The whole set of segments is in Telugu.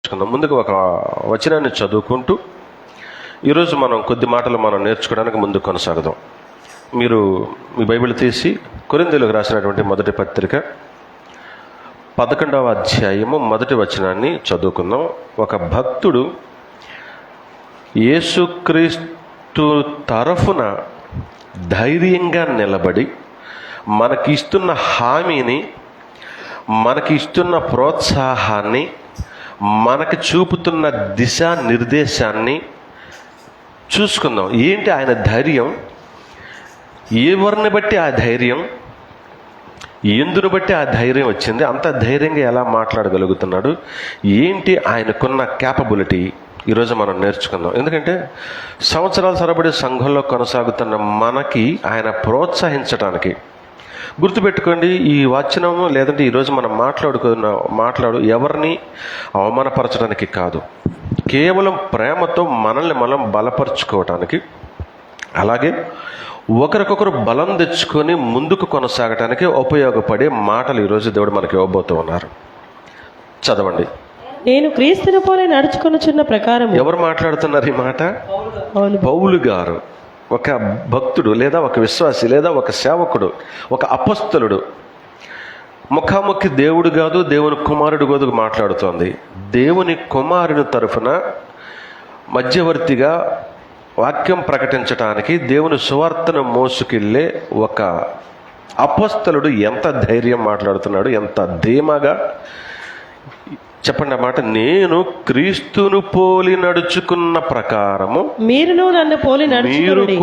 ముందుకు ఒక వచనాన్ని చదువుకుంటూ ఈరోజు మనం కొద్ది మాటలు మనం నేర్చుకోవడానికి ముందుకు కొనసాగుదాం. మీరు మీ బైబిల్ తీసి కొరింథీయులకు రాసినటువంటి మొదటి పత్రిక 11వ అధ్యాయము మొదటి వచనాన్ని చదువుకుందాం. ఒక భక్తుడు యేసుక్రీస్తు తరఫున ధైర్యంగా నిలబడి మనకిస్తున్న హామీని, మనకిస్తున్న ప్రోత్సాహాన్ని, మనకు చూపుతున్న దిశానిర్దేశాన్ని చూసుకుందాం. ఏంటి ఆయన ధైర్యం? ఎవరిని బట్టి ఆ ధైర్యం? ఎందును బట్టి ఆ ధైర్యం వచ్చింది? అంత ధైర్యంగా ఎలా మాట్లాడగలుగుతున్నాడు? ఏంటి ఆయనకున్న క్యాపబిలిటీ? ఈరోజు మనం నేర్చుకుందాం. ఎందుకంటే సంవత్సరాల తరబడి సంఘంలో కొనసాగుతున్న మనకి ఆయన ప్రోత్సహించడానికి, గుర్తుపెట్టుకోండి, ఈ వచనము లేదంటే ఈరోజు మనం మాట్లాడు ఎవరిని అవమానపరచడానికి కాదు, కేవలం ప్రేమతో మనల్ని మనం బలపరుచుకోవటానికి, అలాగే ఒకరికొకరు బలం తెచ్చుకొని ముందుకు కొనసాగటానికి ఉపయోగపడే మాటలు ఈరోజు దేవుడు మనకి ఇవ్వబోతూ ఉన్నారు. చదవండి. నేను క్రీస్తుని పోలే నడుచుకొనుచున్న ప్రకారం. ఎవరు మాట్లాడుతున్నారు ఈ మాట? పౌలు గారు, ఒక భక్తుడు లేదా ఒక విశ్వాసి లేదా ఒక సేవకుడు, ఒక అపొస్తలుడు. ముఖాముఖి దేవుడు కాదు, దేవుని కుమారుడు కాదు మాట్లాడుతోంది. దేవుని కుమారుని తరఫున మధ్యవర్తిగా వాక్యం ప్రకటించడానికి దేవుని సువార్తను మోసుకెళ్ళే ఒక అపొస్తలుడు ఎంత ధైర్యం మాట్లాడుతున్నాడు, ఎంత ధీమాగా. చెప్పండి ఆ మాట. నేను క్రీస్తును పోలి నడుచుకున్న ప్రకారము మీరు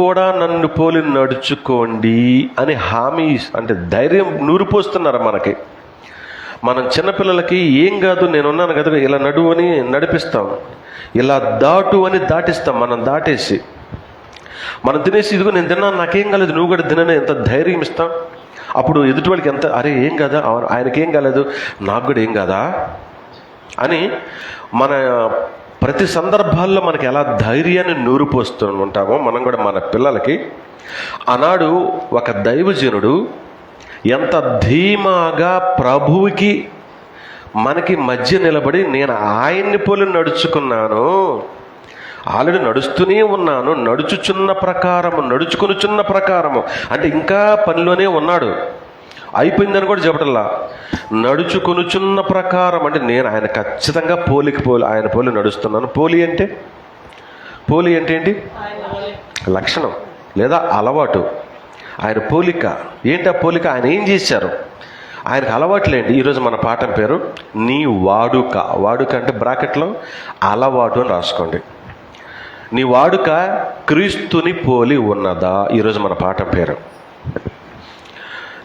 కూడా నన్ను పోలి నడుచుకోండి అని హామీ, అంటే ధైర్యం నూరిపోస్తున్నారు మనకి. మనం చిన్నపిల్లలకి ఏం కాదు, నేనున్నాను కదా, ఇలా నడువు అని నడిపిస్తాం, ఇలా దాటు అని దాటిస్తాం. మనం దాటేసి మనం తినేసి, ఇదిగో నేను తిన్నాను, నాకేం కాలేదు, నువ్వు కూడా తినని ఎంత ధైర్యం ఇస్తాం. అప్పుడు ఎదుటి వాళ్ళకి ఎంత, అరే ఏం కాదా, ఆయనకేం కాలేదు, నాకు కూడా ఏం కాదా అని మన ప్రతి సందర్భాల్లో మనకి ఎలా ధైర్యాన్ని నూరిపోస్తూ ఉంటామో మనం కూడా మన పిల్లలకి. ఆనాడు ఒక దైవజనుడు ఎంత ధీమాగా ప్రభువుకి మనకి మధ్య నిలబడి, నేను ఆయన్ని పోలి నడుచుకున్నాను, ఆల్రెడీ నడుస్తూనే ఉన్నాను, నడుచుకొనుచున్న ప్రకారము అంటే ఇంకా పనిలోనే ఉన్నాడు, అయిపోయిందని కూడా చెప్పటల్లా. నడుచుకొనుచున్న ప్రకారం అంటే నేను ఆయన ఖచ్చితంగా ఆయన పోలి నడుస్తున్నాను. పోలి అంటే ఏంటి? లక్షణం లేదా అలవాటు. ఆయన పోలిక ఏంటి? ఆ పోలిక ఆయన ఏం చేశారు? ఆయనకు అలవాట్లేండి. ఈరోజు మన పాఠం పేరు నీ వాడుక. వాడుక అంటే బ్రాకెట్లో అలవాటు అని రాసుకోండి. నీ వాడుక క్రీస్తుని పోలి ఉన్నదా? ఈరోజు మన పాఠం పేరు.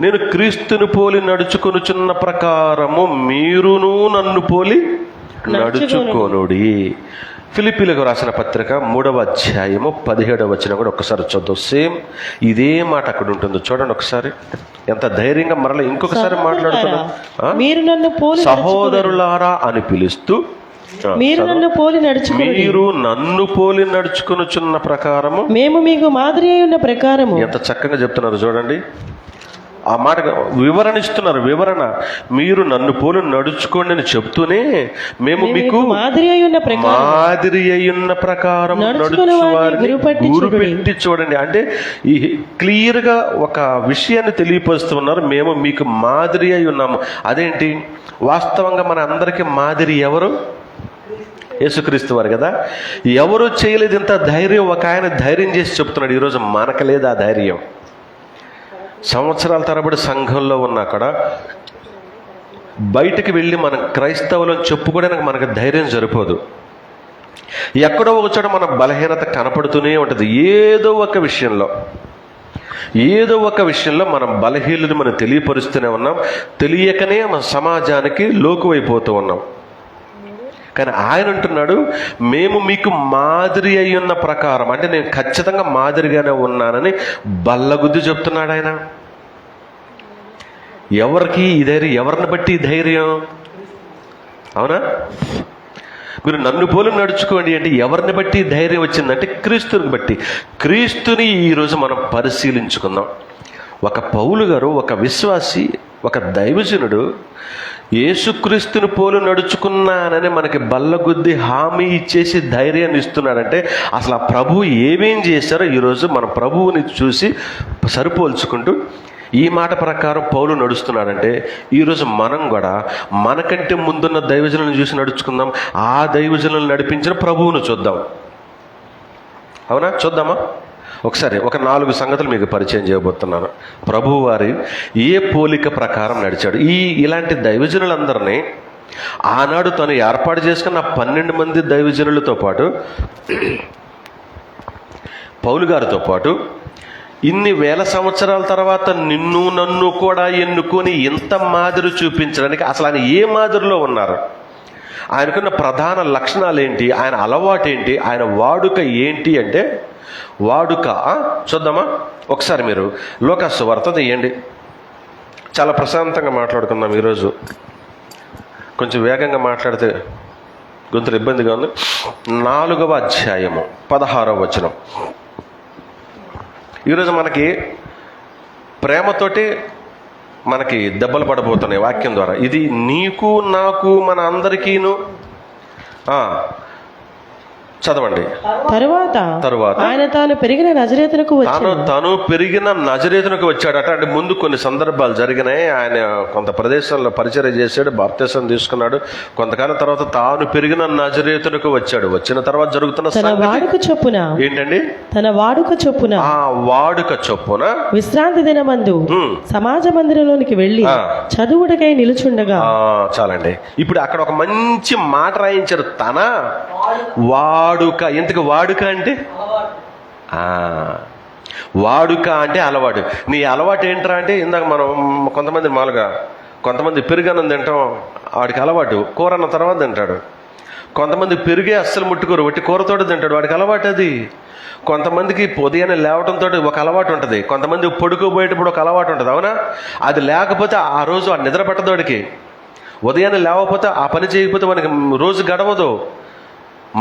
నేను క్రీస్తుని పోలి నడుచుకొనుచున్న ప్రకారము మీరును నన్ను పోలి నడుచుకొనుడి. ఫిలిప్పీలకు రాసిన పత్రిక 3వ అధ్యాయము 17వ వచనం కూడా ఒకసారి చదువు. సేమ్ ఇదే మాట అక్కడ ఉంటుంది, చూడండి ఒకసారి. ఎంత ధైర్యంగా మరలా ఇంకొకసారి మాట్లాడుతున్నా. సహోదరులారా అని పిలుస్తూ మీరు నన్ను పోలి నడుచుకొనుచున్న ప్రకారము మేము మీకు మాదిరి అయి ఉన్న ప్రకారము. ఎంత చక్కగా చెప్తున్నారు చూడండి. ఆ మాట వివరణ ఇస్తున్నారు. వివరణ, మీరు నన్ను పోలి నడుచుకోండి అని చెప్తూనే మేము మీకు మాదిరి అయ్యున్న ప్రకారం గురిపెట్టి చూడండి. అంటే ఈ క్లియర్గా ఒక విషయాన్ని తెలియపరుస్తున్నారు. మేము మీకు మాదిరి అయి ఉన్నాము. అదేంటి? వాస్తవంగా మన అందరికీ మాదిరి ఎవరు? యేసుక్రీస్తు వారు కదా. ఎవరు చేయలేదు ఇంత ధైర్యం, ఒక ఆయన ధైర్యం చేసి చెప్తున్నాడు. ఈరోజు మనకు లేదు ఆ ధైర్యం. సంవత్సరాల తరబడి సంఘంలో ఉన్న అక్కడ బయటికి వెళ్ళి మనం క్రైస్తవులను చెప్పుకోవడానికి మనకు ధైర్యం సరిపోదు. ఎక్కడో ఒక చోట మన బలహీనత కనపడుతూనే ఉంటుంది. ఏదో ఒక విషయంలో మనం బలహీనతను మనం తెలియపరుస్తూనే ఉన్నాం. తెలియకనే మన సమాజానికి లోకువైపోతూ ఉన్నాం. కానీ ఆయన అంటున్నాడు, మేము మీకు మాదిరి అయ్యున్న ప్రకారం అంటే నేను ఖచ్చితంగా మాదిరిగానే ఉన్నానని బల్లగుద్ది చెప్తున్నాడు ఆయన. ఎవరికి ఈ ధైర్యం? ఎవరిని బట్టి ధైర్యం? అవునా? మీరు నన్ను పోలి నడుచుకోండి అంటే ఎవరిని బట్టి ధైర్యం వచ్చిందంటే క్రీస్తుని బట్టి. క్రీస్తుని ఈరోజు మనం పరిశీలించుకుందాం. ఒక పౌలు గారు, ఒక విశ్వాసి, ఒక దైవజనుడు యేసుక్రీస్తుని పోలు నడుచుకున్నానని మనకి బల్లగుద్ది హామీ ఇచ్చేసి ధైర్యాన్ని ఇస్తున్నాడంటే అసలు ఆ ప్రభువు ఏమేం చేశారో ఈరోజు మన ప్రభువుని చూసి సరిపోల్చుకుంటూ ఈ మాట ప్రకారం పౌలు నడుస్తున్నాడంటే ఈరోజు మనం కూడా మనకంటే ముందున్న దైవజనులను చూసి నడుచుకుందాం. ఆ దైవజనులను నడిపించిన ప్రభువును చూద్దాం. అవునా? చూద్దామా? ఒకసారి ఒక 4 సంగతులు మీకు పరిచయం చేయబోతున్నాను. ప్రభువు వారి ఏ పోలిక ప్రకారం నడిచాడు. ఇలాంటి దైవజనులందరినీ ఆనాడు తను ఏర్పాటు చేసుకున్న 12 మంది దైవజనులతో పాటు పౌలు గారితో పాటు ఇన్ని వేల సంవత్సరాల తర్వాత నిన్ను నన్ను కూడా ఎన్నుకొని ఇంత మాదిరి చూపించడానికి అసలు ఆయన ఏ మాదిరిలో ఉన్నారు, ఆయనకున్న ప్రధాన లక్షణాలు ఏంటి, ఆయన అలవాటు ఏంటి, ఆయన వాడుక ఏంటి అంటే వాడుక చూద్దామా? ఒకసారి మీరు లూకాసు సువార్త తీయండి. చాలా ప్రశాంతంగా మాట్లాడుకుందాం ఈరోజు. కొంచెం వేగంగా మాట్లాడితే గొంతులు ఇబ్బందిగా ఉంది. 4వ అధ్యాయము 16వ వచనం. ఈరోజు మనకి ప్రేమతోటి మనకి దెబ్బలు పడబోతున్నాయి వాక్యం ద్వారా. ఇది నీకు నాకు మన అందరికీను. చదవండి. తరువాత ఆయన తాను పెరిగిన నజరేతునకు తాను పెరిగిన నజరేతునకు వచ్చాడట. అంటే ముందు కొన్ని సందర్భాలు జరిగినాయి. ఆయన కొంత ప్రదేశంలో పరిచర్య చేశాడు, బాప్తిసం తీసుకున్నాడు. కొంతకాలం తర్వాత తాను పెరిగిన నజరేతునకు వచ్చాడు. వచ్చిన తర్వాత జరుగుతున్న వాడుక చొప్పున ఏంటండి? తన వాడుక చొప్పున వాడుక చొప్పున విశ్రాంతి దినమందు సమాజ మందిరంలోనికి వెళ్ళి చదువుడికై నిలుచుండగా. చాలండి. ఇప్పుడు అక్కడ ఒక మంచి మాట రాయించారు. తన వాడుక. ఎందుకు వాడుక అంటే? వాడుక అంటే అలవాటు. నీ అలవాటు ఏంట్రా అంటే, ఇందాక మనం కొంతమంది మామూలుగా కొంతమంది పెరుగన్నం తింటాం, వాడికి అలవాటు. కూర అన్న తర్వాత తింటాడు. కొంతమంది పెరిగే అస్సలు ముట్టుకోరు, వట్టి కూరతోటి తింటాడు, వాడికి అలవాటు అది. కొంతమందికి ఉదయాన్నే లేవటంతో ఒక అలవాటు ఉంటుంది. కొంతమంది పడుకోబోయేటప్పుడు ఒక అలవాటు ఉంటుంది. అవునా? అది లేకపోతే ఆ రోజు ఆ నిద్ర పట్టదు వాడికి. ఉదయాన్నే లేవకపోతే ఆ పని చేయకపోతే మనకి రోజు గడవదు.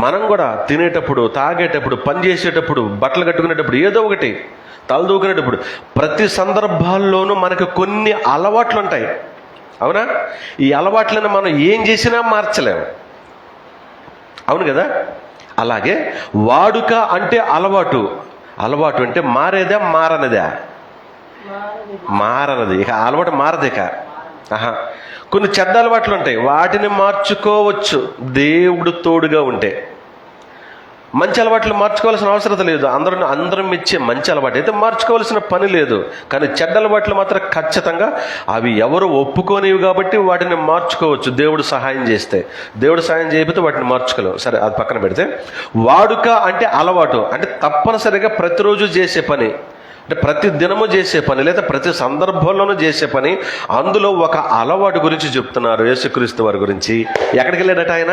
మనం కూడా తినేటప్పుడు, తాగేటప్పుడు, పని చేసేటప్పుడు, బట్టలు కట్టుకునేటప్పుడు, ఏదో ఒకటి తలదూకునేటప్పుడు ప్రతి సందర్భాల్లోనూ మనకు కొన్ని అలవాట్లు ఉంటాయి. అవునా? ఈ అలవాట్లను మనం ఏం చేసినా మార్చలేము. అవును కదా? అలాగే వాడుక అంటే అలవాటు. అలవాటు అంటే మారేదా మారనిదా? మారనది. ఇక అలవాటు మారదిక. కొన్ని చెడ్డ అలవాట్లు ఉంటాయి, వాటిని మార్చుకోవచ్చు దేవుడు తోడుగా ఉంటే. మంచి అలవాట్లు మార్చుకోవాల్సిన అవసరం లేదు. అందరం మెచ్చే మంచి అలవాటు అయితే మార్చుకోవాల్సిన పని లేదు. కానీ చెడ్డ అలవాట్లు మాత్రం ఖచ్చితంగా అవి ఎవరు ఒప్పుకోనివి కాబట్టి వాటిని మార్చుకోవచ్చు దేవుడు సహాయం చేస్తే. దేవుడు సహాయం చేయకపోతే వాటిని మార్చుకోలేవు. సరే, అది పక్కన పెడితే వాడుక అంటే అలవాటు. అంటే తప్పనిసరిగా ప్రతిరోజు చేసే పని, అంటే ప్రతి దినము చేసే పని, లేదా ప్రతి సందర్భంలోనూ చేసే పని. అందులో ఒక అలవాటు గురించి చెప్తున్నారు యేసుక్రీస్తు వారి గురించి. ఎక్కడికి వెళ్ళాడట ఆయన?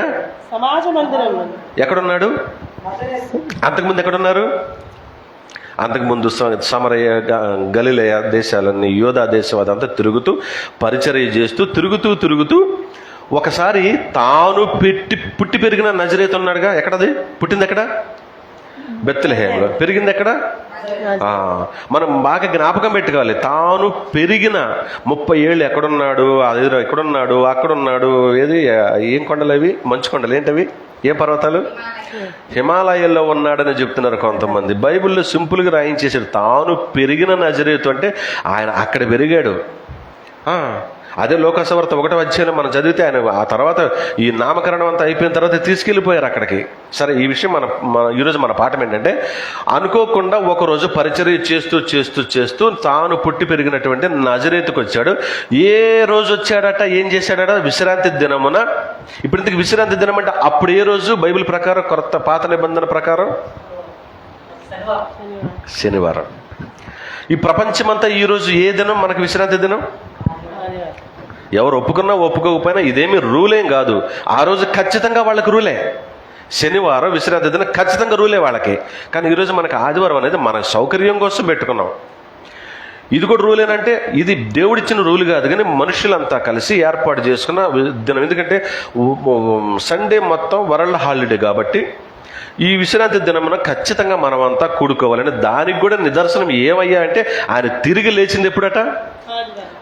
సమాజ మందిరంలో. ఎక్కడున్నాడు? అంతకుముందు ఎక్కడున్నారు? అంతకుముందు సమరయ, గలిలయ దేశాలన్నీ, యోధా దేశం అదంతా తిరుగుతూ పరిచర్య చేస్తూ తిరుగుతూ ఒకసారి తాను పుట్టి పెరిగిన నజరేతు ఉన్నాడుగా. ఎక్కడది? పుట్టింది ఎక్కడ? బెత్లెహేంలో. పెరిగింది ఎక్కడ? మనం బాగా జ్ఞాపకం పెట్టుకోవాలి. తాను పెరిగిన 30 ఏళ్ళు ఎక్కడున్నాడు? అది ఎక్కడున్నాడు? అక్కడున్నాడు. ఏది? ఏం కొండలు అవి? మంచు కొండలు. ఏంటవి? ఏ పర్వతాలు? హిమాలయాల్లో ఉన్నాడని చెప్తున్నారు కొంతమంది. బైబిల్లో సింపుల్గా రాయించేశాడు. తాను పెరిగిన నజరేతు అంటే ఆయన అక్కడ పెరిగాడు. అదే లూకాసు వార్త 1వ అధ్యాయం మనం చదివితే ఆయన ఆ తర్వాత ఈ నామకరణం అంతా అయిపోయిన తర్వాత తీసుకెళ్ళిపోయారు అక్కడికి. సరే, ఈ విషయం ఈరోజు మన పాఠం ఏంటంటే, అనుకోకుండా ఒకరోజు పరిచర్య చేస్తూ తాను పుట్టి పెరిగినటువంటి నజరేతుకు వచ్చాడు. ఏ రోజు వచ్చాడట? ఏం చేశాడట? విశ్రాంతి దినమున. ఇప్పుడు ఇంతకు విశ్రాంతి దినం అంటే అప్పుడు ఏ రోజు? బైబిల్ ప్రకారం, పాత నిబంధన ప్రకారం శనివారం. ఈ ప్రపంచమంతా ఈరోజు ఏ దినం మనకు విశ్రాంతి దినం? ఎవరు ఒప్పుకున్నా ఒప్పుకోకపోయినా ఇదేమీ రూలేం కాదు. ఆ రోజు ఖచ్చితంగా వాళ్ళకి రూలే. శనివారం విశ్రాంతి దినం ఖచ్చితంగా రూలే వాళ్ళకి. కానీ ఈరోజు మనకు ఆదివారం అనేది మన సౌకర్యం కోసం పెట్టుకున్నాం. ఇది కూడా రూలేనంటే ఇది దేవుడిచ్చిన రూల్ కాదు, కానీ మనుషులంతా కలిసి ఏర్పాటు చేసుకున్న దినం. ఎందుకంటే సండే మొత్తం వరల్డ్ హాలిడే కాబట్టి ఈ విశ్రాంతి దినమున ఖచ్చితంగా మనమంతా కూడుకోవాలని. దానికి కూడా నిదర్శనం ఏమయ్యా అంటే ఆయన తిరిగి లేచింది ఎప్పుడట?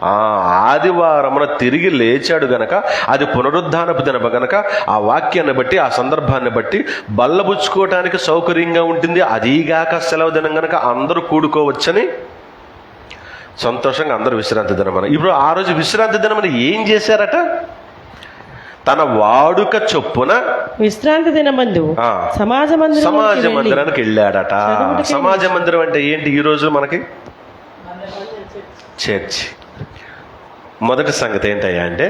ఆదివారమున తిరిగి లేచాడు గనక అది పునరుద్ధానపు దినము గనక ఆ వాక్యాన్ని బట్టి ఆ సందర్భాన్ని బట్టి బల్లబుచ్చుకోవటానికి సౌకర్యంగా ఉంటుంది. అదీగాక సెలవు దినం గనక అందరూ కూడుకోవచ్చని సంతోషంగా అందరూ విశ్రాంతి దినమని. ఇప్పుడు ఆ రోజు విశ్రాంతి దినమని ఏం చేశారట? తన వాడుక చొప్పున విశ్రాంతి దినమందు సమాజ మందిరానికి వెళ్ళాడట. సమాజ మందిరం అంటే ఏంటి? ఈ రోజు మనకి చర్చ్. మొదటి సంగతి ఏంటయ్యా అంటే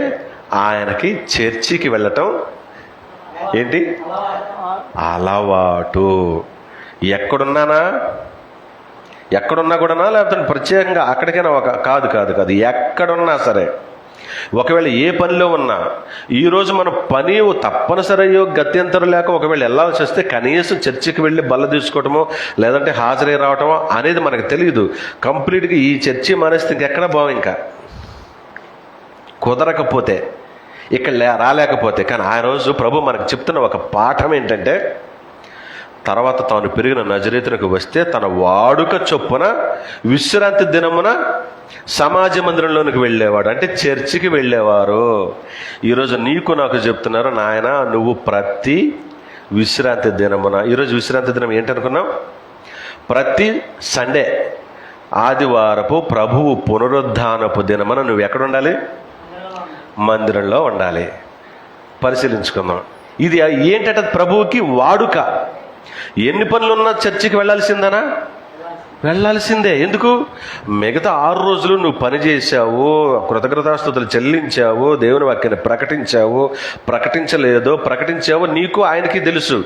ఆయనకి చర్చికి వెళ్ళటం ఏంటి? అలవాటు. ఎక్కడున్నా కూడానా, లేకపోతే ప్రత్యేకంగా అక్కడికైనా కాదు ఎక్కడున్నా సరే, ఒకవేళ ఏ పనిలో ఉన్నా, ఈరోజు మన పని తప్పనిసరయ్యో గత్యంతరం లేక ఒకవేళ వెళ్ళాల్సి వస్తే కనీసం చర్చికి వెళ్ళి బల్ల తీసుకోవటమో లేదంటే హాజరై రావటమో అనేది మనకు తెలియదు. కంప్లీట్గా ఈ చర్చి మానేస్తే ఇంకెక్కడ బాగు, ఇంకా కుదరకపోతే ఇక్కడ రాలేకపోతే. కానీ ఆ రోజు ప్రభు మనకు చెప్తున్న ఒక పాఠం ఏంటంటే, తర్వాత తాను పెరిగిన నజరేతునకు వస్తే తన వాడుక చొప్పున విశ్రాంతి దినమున సమాజ మందిరంలోనికి వెళ్ళేవాడు, అంటే చర్చికి వెళ్ళేవారు. ఈరోజు నీకు నాకు చెప్తున్నారు, నాయన నువ్వు ప్రతి విశ్రాంతి దినమున, ఈరోజు విశ్రాంతి దినం ఏంటనుకున్నావు? ప్రతి సండే ఆదివారపు ప్రభువు పునరుద్ధానపు దినమున నువ్వు ఎక్కడ ఉండాలి? మందిరంలో ఉండాలి. పరిశీలించుకుందాం. ఇది ఏంటంటే ప్రభువుకి వాడుక. ఎన్ని పనులున్నా చర్చికి వెళ్ళాల్సిందనా? వెళ్ళాల్సిందే. ఎందుకు? మిగతా 6 రోజులు నువ్వు పని చేశావు, కృతజ్ఞతాస్తుతులు చెల్లించావు, దేవుని వాక్యాన్ని ప్రకటించావో నీకు ఆయనకి తెలుసు.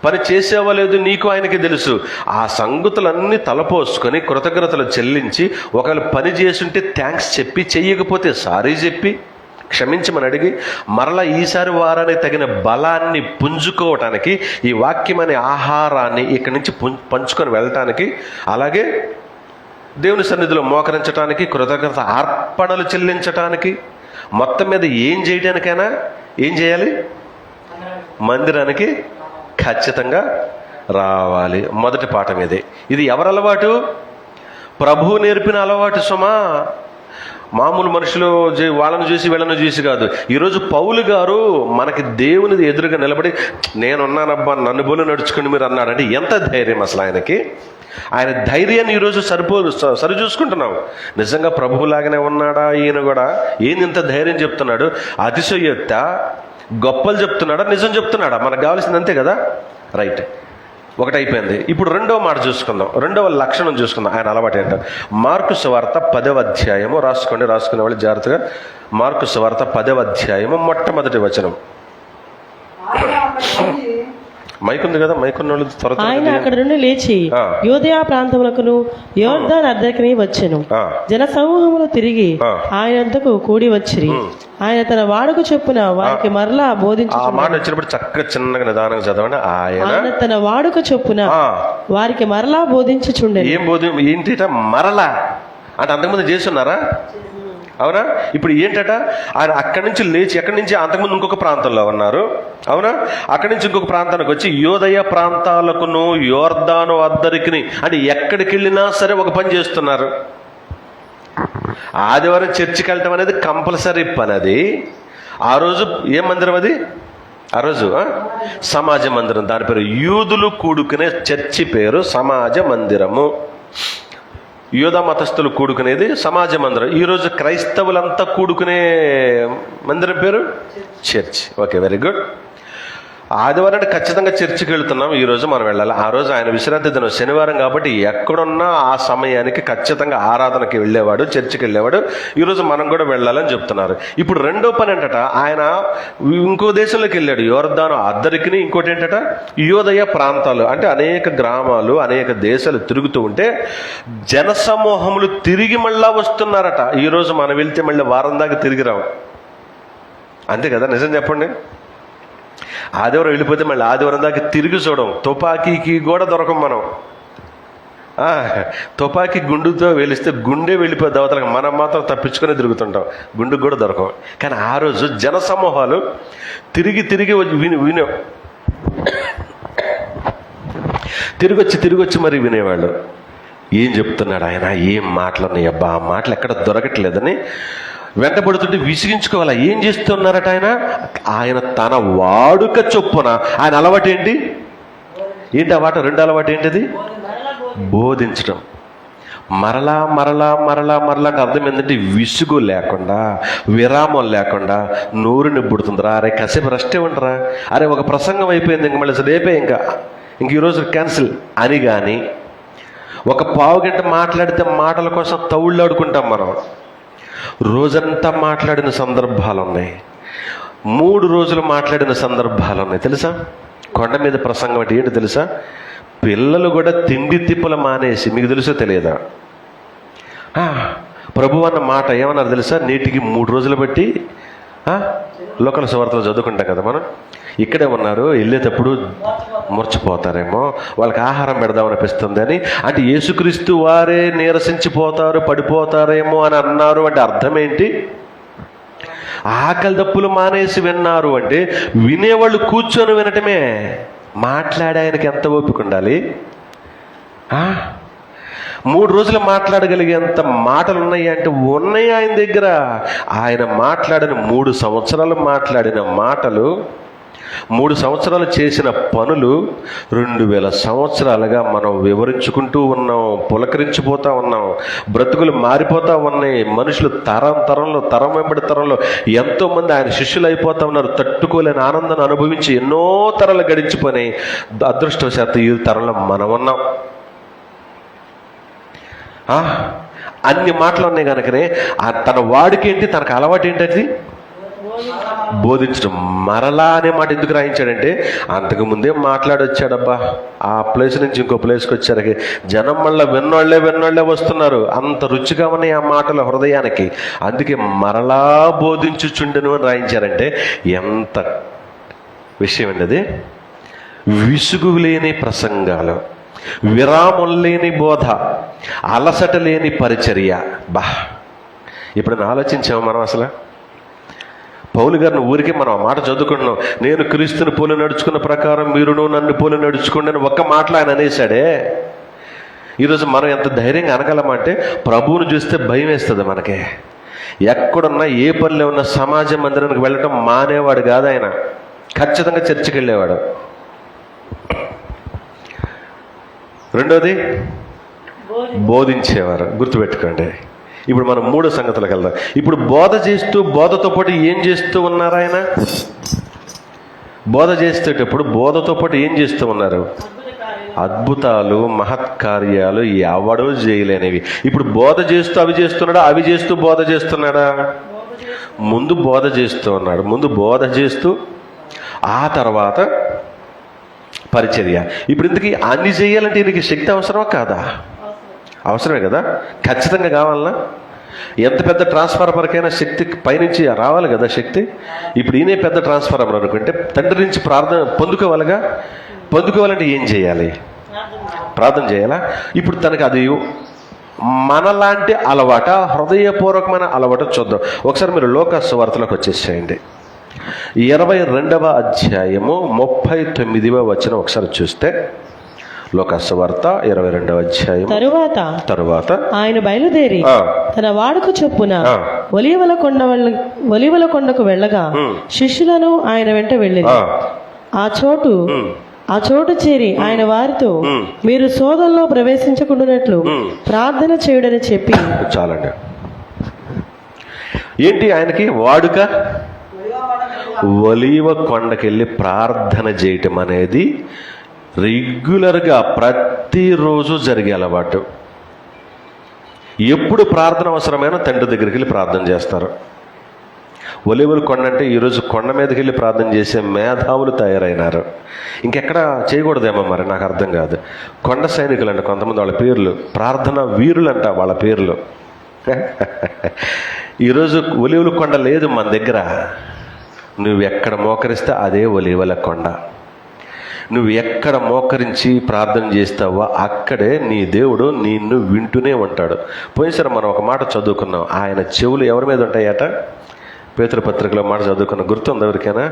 పని చేసావో లేదు నీకు ఆయనకి తెలుసు. ఆ సంగతులన్నీ తలపోసుకొని కృతజ్ఞతలు చెల్లించి, ఒకవేళ పని చేసుంటే థ్యాంక్స్ చెప్పి, చెయ్యకపోతే సారీ చెప్పి క్షమించమని అడిగి, మరలా ఈసారి వారానికి తగిన బలాన్ని పుంజుకోవటానికి, ఈ వాక్యం అనే ఆహారాన్ని ఇక్కడి నుంచి పంచుకొని వెళ్ళటానికి, అలాగే దేవుని సన్నిధిలో మోకరించటానికి, కృతజ్ఞత అర్పణలు చెల్లించటానికి, మొత్తం మీద ఏం చేయడానికైనా ఏం చేయాలి? మందిరానికి ఖచ్చితంగా రావాలి. మొదటి పాఠం ఇది. ఇది ఎవరి అలవాటు? ప్రభువు నేర్పిన అలవాటు సుమా. మామూలు మనుషులు వాళ్ళను చూసి వీళ్ళను చూసి కాదు. ఈరోజు పౌలు గారు మనకి దేవునిది ఎదురుగా నిలబడి, నేనున్నానబ్బా నన్ను బోలు నడుచుకుని మీరు అన్నాడంటే ఎంత ధైర్యం అసలు ఆయనకి! ఆయన ధైర్యాన్ని ఈరోజు సరి చూసుకుంటున్నాం. నిజంగా ప్రభువులాగానే ఉన్నాడా ఈయన కూడా? ఏంది ఇంత ధైర్యం చెప్తున్నాడు? అతిశయోక్త, గొప్పలు చెప్తున్నాడా, నిజం చెప్తున్నాడా? మనకు కావాల్సింది అంతే కదా. రైట్, ఒకటి అయిపోయింది. ఇప్పుడు రెండవ మాట చూసుకుందాం, రెండవ లక్షణం చూసుకుందాం. ఆయన అలవాటు ఏంటో. మార్కు సువార్త 10వ అధ్యాయము, రాసుకునే వాళ్ళు జాగ్రత్తగా. మార్కు సువార్త 10వ అధ్యాయము మొట్టమొదటి వచనం. మైక్ ఉంది కదా, మైక్ ఉన్న వాళ్ళు త్వరగా. ఆయన అక్కడ నుండి లేచి యూదయ ప్రాంతములకును యోర్దాను అద్దరికి వచ్చెను. జన సమూహములు తిరిగి ఆయన వద్దకు కూడి వచ్చిరి. ఆయన తన వాడుక చొప్పున వారికి మరలా బోధించు. ఆ మాట వచ్చినప్పుడు చక్కగా చిన్నగా నిదానంగా చదవండి. ఆయన తన వాడుక చొప్పున వారికి మరలా బోధించుచుండెను. ఏంటి మరలా అంటే? అంతకుముందు చేస్తున్నారా? అవునా? ఇప్పుడు ఏంటట? ఆయన అక్కడి నుంచి లేచి, ఎక్కడి నుంచి అంతకుముందు ఇంకొక ప్రాంతంలో ఉన్నారు, అవునా? అక్కడి నుంచి ఇంకొక ప్రాంతానికి వచ్చి యూదయ ప్రాంతాలకును యోర్దాను అద్దరికి, అంటే ఎక్కడికి వెళ్ళినా సరే ఒక పని చేస్తున్నారు. ఆదివారం చర్చికి వెళ్ళటం అనేది కంపల్సరీ పని. అది ఆ రోజు ఏ మందిరం అది? ఆ రోజు సమాజ మందిరం. దాని పేరు యూదులు కూడుకునే చర్చి పేరు సమాజ మందిరము. యూదా మతస్థులు కూడుకునేది సమాజ మందిరం. ఈరోజు క్రైస్తవులంతా కూడుకునే మందిరం పేరు చర్చ్. Okay, very good. ఆదివారం ఖచ్చితంగా చర్చికి వెళ్తున్నాం. ఈరోజు మనం వెళ్ళాలి. ఆ రోజు ఆయన విశ్రాంతి దినం, శనివారం కాబట్టి ఎక్కడున్నా ఆ సమయానికి ఖచ్చితంగా ఆరాధనకి వెళ్ళేవాడు, చర్చికి వెళ్ళేవాడు. ఈరోజు మనం కూడా వెళ్ళాలని చెప్తున్నారు. ఇప్పుడు రెండో పని ఏంటట, ఆయన ఇంకో దేశంలోకి వెళ్ళాడు, యోర్దాను అద్దరికి. ఇంకోటి ఏంటట, యూదయ ప్రాంతాలు, అంటే అనేక గ్రామాలు, అనేక దేశాలు తిరుగుతూ ఉంటే జనసమూహములు తిరిగి మళ్ళా వస్తున్నారట. ఈరోజు మనం వెళ్తే మళ్ళీ వారం దాకా తిరిగి రావు, అంతే కదా? నిజం చెప్పండి. ఆదివారం వెళ్ళిపోతే మళ్ళీ ఆదివారం దాకా తిరిగి చూడం. తుపాకీకి కూడా దొరకం మనం. తుపాకీ గుండుతో వెలిస్తే గుండె వెళ్ళిపోద్ది అవతలకి, మనం మాత్రం తప్పించుకొని తిరుగుతుంటాం, గుండుకు కూడా దొరకం. కానీ ఆ రోజు జనసమూహాలు తిరిగి తిరిగి వచ్చి మరి వినేవాళ్ళు. ఏం చెప్తున్నాడు ఆయన, ఏం మాటలున్నాయి అబ్బా, ఆ మాటలు ఎక్కడ దొరకట్లేదని వెంటబడుతుంటే విసిగించుకోవాలా. ఏం చేస్తున్నారట ఆయన తన వాడుక చొప్పున. ఆయన అలవాటు ఏంటి ఆ వాట? రెండో అలవాటు ఏంటిది? బోధించడం. మరలా మరలా మరలా మరలా అర్థం ఏంటంటే విసుగు లేకుండా, విరామం లేకుండా నోరు నిబ్బుడుతుందిరా. అరే కాసేపు రెస్ట్ ఇవ్వండిరా, అరే ఒక ప్రసంగం అయిపోయింది ఇంక మళ్ళీ రేపే ఇంక ఈరోజు క్యాన్సిల్ అని. కానీ ఒక పావు గంట మాట్లాడితే మాటల కోసం తౌళ్ళాడుకుంటాం మనం. రోజంతా మాట్లాడిన సందర్భాలు ఉన్నాయి, 3 రోజులు మాట్లాడిన సందర్భాలు ఉన్నాయి. తెలుసా కొండ మీద ప్రసంగం అంటే ఏంటి తెలుసా? పిల్లలు కూడా తిండి తిప్పులు మానేసి, మీకు తెలుసో తెలియదా, ప్రభు అన్న మాట ఏమన్నారు తెలుసా? నేటికి 3 రోజులు బట్టి లోకల్ సువార్తలు చదువుకుంటాం కదా మనం. ఇక్కడే ఉన్నారు, వెళ్ళేటప్పుడు ముర్చిపోతారేమో, వాళ్ళకి ఆహారం పెడదామనిపిస్తుంది అని. అంటే యేసుక్రీస్తు వారే నీరసించిపోతారు, పడిపోతారేమో అని అన్నారు. అంటే అర్థం ఏంటి? ఆకలి దప్పులు మానేసి విన్నారు అంటే వినేవాళ్ళు కూర్చొని వినటమే. మాట్లాడే ఆయనకి ఎంత ఓపిక ఉండాలి? 3 రోజులు మాట్లాడగలిగేంత మాటలు ఉన్నాయి అంటే ఉన్నాయి ఆయన దగ్గర. ఆయన మాట్లాడిన 3 సంవత్సరాలు మాట్లాడిన మాటలు, 3 సంవత్సరాలు చేసిన పనులు 2000 సంవత్సరాలుగా మనం వివరించుకుంటూ ఉన్నాం, పులకరించిపోతూ ఉన్నాం. బ్రతుకులు మారిపోతూ ఉన్నాయి. మనుషులు తరం వెంబడి తరంలో ఎంతోమంది ఆయన శిష్యులు అయిపోతా ఉన్నారు. తట్టుకోలేని ఆనందాన్ని అనుభవించి ఎన్నో తరాలు గడిచిపోయినాయి. అదృష్టవశాత్తు ఈ తరంలో మనం ఉన్నాం. అన్ని మాటలు ఉన్నాయి కనుకనే తన వాడికేంటి, తనకు అలవాటు ఏంటది? బోధించడం. మరలా అనే మాట ఎందుకు రాయించాడంటే అంతకుముందే మాట్లాడొచ్చాడబ్బా. ఆ ప్లేస్ నుంచి ఇంకో ప్లేస్కి వచ్చారు, జనం మళ్ళీ విన్నోళ్లే వస్తున్నారు. అంత రుచిగా ఉన్నాయి ఆ మాటలు హృదయానికి. అందుకే మరలా బోధించుచుండెను అని రాయించారంటే ఎంత విషయం అండి అది. విసుగు లేని ప్రసంగాలు, విరామం లేని బోధ, అలసట లేని పరిచర్య. ఇప్పుడు ఆలోచించాము మనం అసలు? పౌలు గారిని ఊరికే మనం ఆ మాట చదువుకుంటున్నాం, నేను క్రీస్తుని పోలి నడుచుకున్న ప్రకారం మీరును నన్ను పోలి నడుచుకోండి అని ఒక్క మాటలో ఆయన అనేసాడే. ఈరోజు మనం ఎంత ధైర్యంగా అనగలమంటే ప్రభువును చూస్తే భయం వేస్తుంది మనకి. ఎక్కడున్నా ఏ పనిలో ఉన్న సమాజ మందిరానికి వెళ్ళటం మానేవాడు కాదు ఆయన. ఖచ్చితంగా చర్చికి వెళ్ళేవాడు. రెండోది బోధించేవారు. గుర్తుపెట్టుకోండి. ఇప్పుడు మనం 3 సంగతులకు వెళ్దాం. ఇప్పుడు బోధ చేస్తూ, బోధతో పాటు ఏం చేస్తూ ఉన్నారు ఆయన? బోధ చేసేటప్పుడు బోధతో పాటు ఏం చేస్తూ ఉన్నారు? అద్భుతాలు, మహత్కార్యాలు ఎవడో చేయలేనివి. ఇప్పుడు బోధ చేస్తూ అవి చేస్తున్నాడా? అవి చేస్తూ బోధ చేస్తున్నాడా? ముందు బోధ చేస్తూ ఉన్నాడు. ముందు బోధ చేస్తూ ఆ తర్వాత పరిచర్య. ఇప్పుడు ఇంతకీ అన్ని చేయాలంటే ఈయనకి శక్తి అవసరమా కాదా? అవసరమే కదా, ఖచ్చితంగా కావాలన్నా. ఎంత పెద్ద ట్రాన్స్ఫార్మర్కైనా శక్తి పైనుంచి రావాలి కదా శక్తి. ఇప్పుడు ఈయనే పెద్ద ట్రాన్స్ఫార్మర్ అనుకుంటే తండ్రి నుంచి ప్రార్థన పొందుకోవాలిగా. పొందుకోవాలంటే ఏం చేయాలి? ప్రార్థన చేయాలా? ఇప్పుడు తనకు అది మనలాంటి అలవాట, హృదయపూర్వకమైన అలవాటు చూద్దాం. ఒకసారి మీరు లోకాసు వార్తలోకి వచ్చేసేయండి. 22వ అధ్యాయము 39వ వచనం ఒకసారి చూస్తే, లోకాసు వార్త 22వ అధ్యాయం. తరువాత ఆయన బయలుదేరి తన వాడుక చొప్పున ఒలీవల కొండకు వెళ్ళగా శిష్యులను ఆయన వెంట వెళ్ళింది. ఆ చోటు చేరి ఆయన వారితో, మీరు శోధనలో ప్రవేశించకుండానట్లు ప్రార్థన చేయుడని చెప్పి. చాలండి. ఏంటి ఆయనకి వాడుక? ఒలీవ కొండకెళ్ళి ప్రార్థన చేయటం అనేది రెగ్యులర్గా ప్రతిరోజు జరిగే అలవాటు. ఎప్పుడు ప్రార్థన అవసరమైన తండ్రి దగ్గరికి వెళ్ళి ప్రార్థన చేస్తారు. ఒలీవల కొండ అంటే ఈరోజు కొండ మీదకి వెళ్ళి ప్రార్థన చేసే మేధావులు తయారైనారు. ఇంకెక్కడ చేయకూడదేమో మరి, నాకు అర్థం కాదు. కొండ సైనికులు అంట కొంతమంది, వాళ్ళ పేర్లు ప్రార్థన వీరులు అంట వాళ్ళ పేర్లు. ఈరోజు ఒలీవల కొండ లేదు మన దగ్గర. నువ్వు ఎక్కడ మోకరిస్తే అదే ఒలీవల కొండ. నువ్వు ఎక్కడ మోకరించి ప్రార్థన చేస్తావో అక్కడే నీ దేవుడు నిన్ను వింటూనే ఉంటాడు. పోయినసారి మనం ఒక మాట చదువుకున్నాం, ఆయన చెవులు ఎవరి మీద ఉంటాయట? పేతురు పత్రికలో మాట చదువుకున్నాం, గుర్తుంది ఎవరికైనా?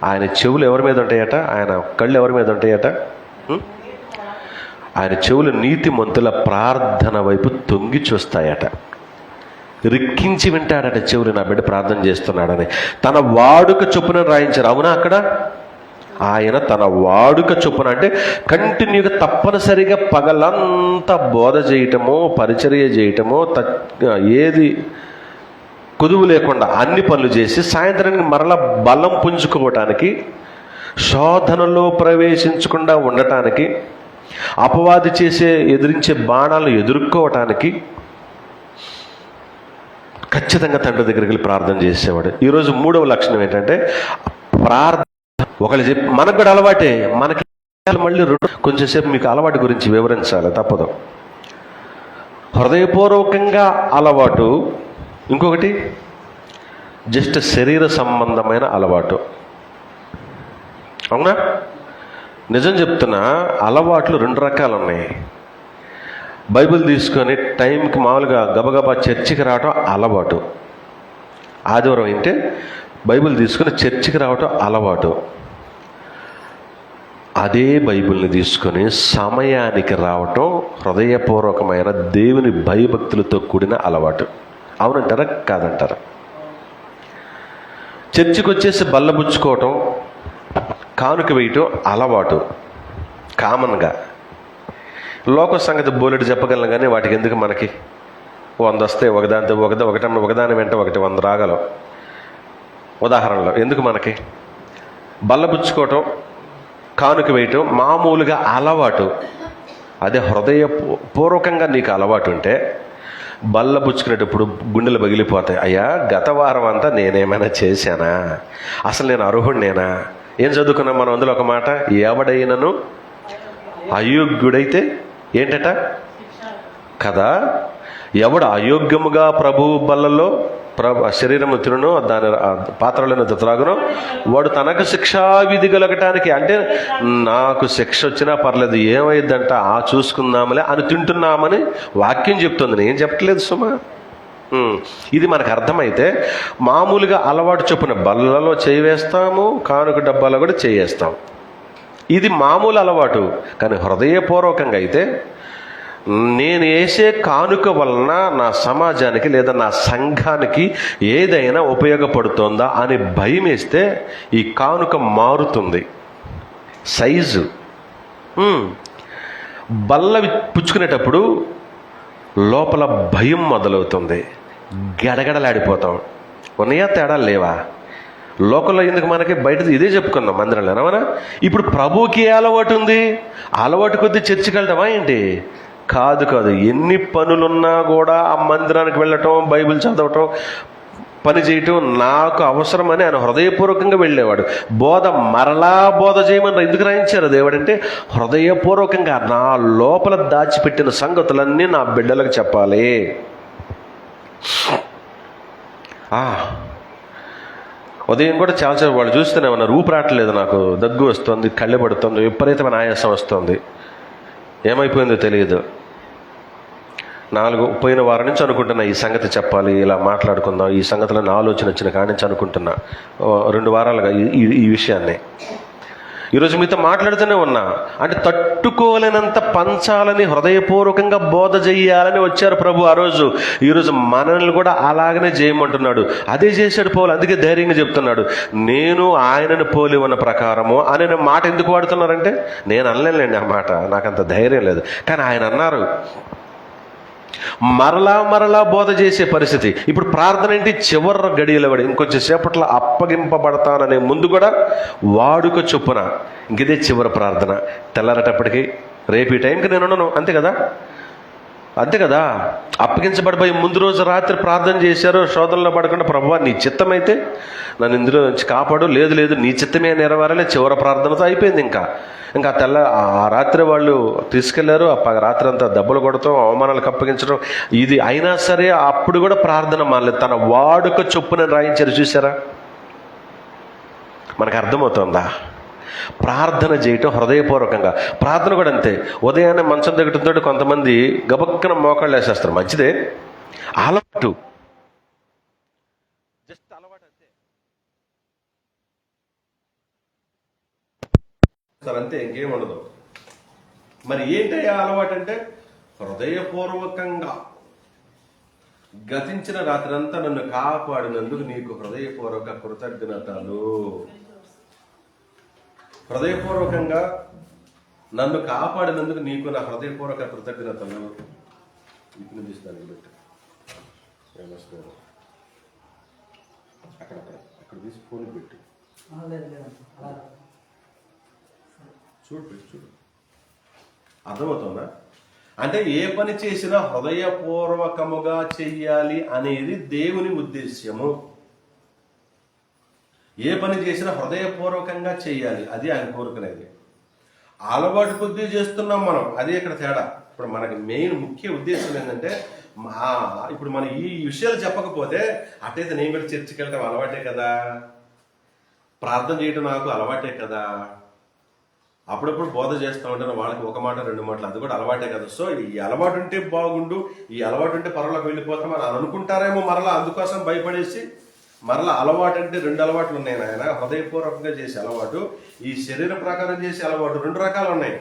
ఆయన చెవులు ఎవరి మీద ఉంటాయట? ఆయన కళ్ళు ఎవరి మీద ఉంటాయట? ఆయన చెవులు నీతిమంతుల ప్రార్థన వైపు తొంగి చూస్తాయట. రిక్కించి వింటాడట చెవులు, నా బిడ్డ ప్రార్థన చేస్తున్నాడని. తన వాడుక చొప్పున రాయించారు. అవునా? అక్కడ ఆయన తన వాడుక చొప్పున అంటే కంటిన్యూగా తప్పనిసరిగా పగలంతా బోధ చేయటమో పరిచర్య చేయటమో ఏది కుదువు లేకుండా అన్ని పనులు చేసి సాయంత్రానికి మరలా బలం పుంజుకోవటానికి, శోధనలో ప్రవేశించకుండా ఉండటానికి, అపవాది ఎదిరించే బాణాలను ఎదుర్కోవటానికి ఖచ్చితంగా తండ్రి దగ్గరికి వెళ్ళి ప్రార్థన చేసేవాడు. ఈరోజు మూడవ లక్షణం ఏంటంటే ప్రార్థన. ఒకళ్ళు చెప్పి మనకు కూడా అలవాటే, మనకి మళ్ళీ కొంచెంసేపు మీకు అలవాటు గురించి వివరించాలి, తప్పదు. హృదయపూర్వకంగా అలవాటు, ఇంకొకటి జస్ట్ శరీర సంబంధమైన అలవాటు. అవునా? నిజం చెప్తున్నా, అలవాట్లు 2 రకాలు ఉన్నాయి. బైబిల్ తీసుకొని టైంకి మామూలుగా గబగబా చర్చికి రావటం అలవాటు. ఆదివారం అంటే బైబిల్ తీసుకుని చర్చికి రావటం అలవాటు. అదే బైబిల్ని తీసుకొని సమయానికి రావటం హృదయపూర్వకమైన దేవుని భయభక్తులతో కూడిన అలవాటు. అవునంటారా? కాదంటారా? చర్చికి వచ్చేసి బల్లబుచ్చుకోవటం, కానుక వేయటం అలవాటు కామన్గా. లోక సంగతి బోలెడు చెప్పగలను, కానీ వాటికి ఎందుకు మనకి? 100 వస్తే ఒకదాని వెంట 100 రాగలం. ఉదాహరణలో ఎందుకు మనకి? బల్లబుచ్చుకోవటం, కానుక వేయటం మామూలుగా అలవాటు. అదే హృదయపూర్వకంగా నీకు అలవాటు ఉంటే బల్లబుచ్చుకునేటప్పుడు గుండెలు పగిలిపోతాయి. అయ్యా, గత వారం అంతా నేనేమైనా చేశానా? అసలు నేను అర్హుడినేనా? ఏం చదువుకున్నాం మనం అందులో ఒక మాట, ఎవడైనను అయోగ్యుడైతే ఏంటట కదా, ఎవడు అయోగ్యముగా ప్రభు బల్లలో శరీరము తినను, దాని పాత్రలను త్రాగును, వాడు తనకు శిక్షా విధి కలగటానికి, అంటే నాకు శిక్ష వచ్చినా పర్లేదు, ఏమైందంట చూసుకుందామలే అని తింటున్నామని వాక్యం చెప్తుంది, నేను చెప్పట్లేదు సుమా. ఇది మనకు అర్థమైతే మామూలుగా అలవాటు చొప్పున బల్లలో చేవేస్తాము, కానుక డబ్బాలో కూడా చేయేస్తాం. ఇది మామూలు అలవాటు. కానీ హృదయపూర్వకంగా అయితే నేను వేసే కానుక వలన నా సమాజానికి లేదా నా సంఘానికి ఏదైనా ఉపయోగపడుతుందా అని భయం వేస్తే ఈ కానుక మారుతుంది సైజు. బల్ల పుచ్చుకునేటప్పుడు లోపల భయం మొదలవుతుంది, గడగడలాడిపోతాం. ఉన్నాయా తేడాలు లేవా? లోకల్లో ఎందుకు మనకి, బయట ఇదే చెప్పుకున్నాం మందిరంలో. ఏమన్నా ఇప్పుడు ప్రభువుకి ఏ అలవాటు ఉంది? అలవాటు కొద్దీ చర్చికి వెళ్ళటమా ఏంటి? కాదు. ఎన్ని పనులున్నా కూడా ఆ మందిరానికి వెళ్ళటం, బైబిల్ చదవటం, పని చేయటం నాకు అవసరమని ఆయన హృదయపూర్వకంగా వెళ్ళేవాడు. మరలా బోధ చేయమని ఎందుకు రాయించారు దేవుడు అంటే, హృదయపూర్వకంగా నా లోపల దాచిపెట్టిన సంగతులన్నీ నా బిడ్డలకు చెప్పాలి. ఉదయం కూడా చాలాసార్లు వాళ్ళు చూస్తూనే ఉన్నారు, ఊపు రావట్లేదు, నాకు దగ్గు వస్తుంది, కళ్ళె పడుతుంది, విపరీతమైన ఆయాసం వస్తుంది. ఏమైపోయిందో తెలియదు. పోయిన వారం నుంచి అనుకుంటున్నా ఈ సంగతి చెప్పాలి, ఇలా మాట్లాడుకుందాం, ఈ సంగతిలో ఆలోచన వచ్చిన కాడి నుంచి అనుకుంటున్నా 2 వారాలుగా ఈ విషయాన్ని. ఈరోజు మీతో మాట్లాడుతూనే ఉన్నా. అంటే తట్టుకోలేనంత పంచాలని, హృదయపూర్వకంగా బోధ చెయ్యాలని వచ్చారు ప్రభు ఆ రోజు. ఈరోజు మనల్ని కూడా అలాగనే చేయమంటున్నాడు. అదే చేశాడు పౌలు. అందుకే ధైర్యంగా చెప్తున్నాడు, నేను ఆయనను పోలి ఉన్న ప్రకారము అనే మాట ఎందుకు వాడుతున్నారంటే, నేను అనలేండి ఆ మాట, నాకంత ధైర్యం లేదు. కానీ ఆయన అన్నారు, మరలా బోధ చేసే పరిస్థితి. ఇప్పుడు ప్రార్థన ఏంటి? చివరి గడియల పడి ఇంకొంచెం సేపట్లో అప్పగింపబడతాననే ముందు కూడా వాడుక చొప్పున ఇంకదే చివరి ప్రార్థన. తెల్లారటప్పటికి రేపు ఈ టైంకి నేను ఉన్నాను, అంతే కదా. అప్పగించబడిపోయి ముందు రోజు రాత్రి ప్రార్థన చేశారు, శోధనలో పడకుండా, ప్రభువా నీ చిత్తమైతే నన్ను ఇందులో నుంచి కాపాడు, లేదు నీ చిత్తమే నెరవేరాలి. చివరి ప్రార్థనతో అయిపోయింది. ఇంకా ఆ రాత్రి వాళ్ళు తీసుకెళ్లారు. రాత్రి అంతా దెబ్బలు కొడతాం, అవమానాలకు అప్పగించడం, ఇది అయినా సరే అప్పుడు కూడా ప్రార్థన మానలేదు. తన వాడుక చొప్పున రాయించారు. చూసారా? మనకు అర్థమవుతుందా? ప్రార్థన చేయటం హృదయపూర్వకంగా. ప్రార్థన కూడా అంతే. ఉదయాన్నే మంచం దగ్గరతో కొంతమంది గబక్కన మోకాళ్ళు వేసేస్తారు, మంచిదే, అలవాటు, జస్ట్ అలవాటు అంతే, ఇంకేం ఉండదు. మరి ఏంటయ్యా అలవాటు అంటే హృదయపూర్వకంగా గతించిన రాత్రంతా నన్ను కాపాడినందుకు నీకు హృదయపూర్వక కృతజ్ఞతలు. హృదయపూర్వకంగా నన్ను కాపాడినందుకు నీకు నా హృదయపూర్వక కృతజ్ఞతలు. ఇప్పుడు తీస్తాను బట్టి అక్కడ తీసి ఫోన్ పెట్టి చూడు అర్థమవుతుందా? అంటే ఏ పని చేసినా హృదయపూర్వకముగా చెయ్యాలి అనేది దేవుని ఉద్దేశ్యము. ఏ పని చేసినా హృదయపూర్వకంగా చెయ్యాలి, అది ఆయన కోరుకునేది. అలవాటు కొద్దీ చేస్తున్నాం మనం, అది ఇక్కడ తేడా. ఇప్పుడు మనకి మెయిన్ ముఖ్య ఉద్దేశం ఏంటంటే ఇప్పుడు మనం ఈ విషయాలు చెప్పకపోతే అట్టయితే నేను కూడా చర్చికి వెళ్ళటం అలవాటే కదా, ప్రార్థన చేయటం నాకు అలవాటే కదా, అప్పుడప్పుడు బోధ చేస్తూ ఉంటాను వాళ్ళకి ఒక మాట రెండు మాటలు, అది కూడా అలవాటే కదా. సో ఈ అలవాటు ఉంటే బాగుండు, ఈ అలవాటు ఉంటే పరలోకి వెళ్ళిపోతాం అని అనుకుంటారేమో. మరలా అందుకోసం భయపడేసి మరలా అలవాటు అంటే రెండు అలవాట్లు ఉన్నాయి నాయన. హృదయపూర్వకంగా చేసే అలవాటు, ఈ శరీర ప్రకారం చేసే అలవాటు, రెండు రకాలు ఉన్నాయి.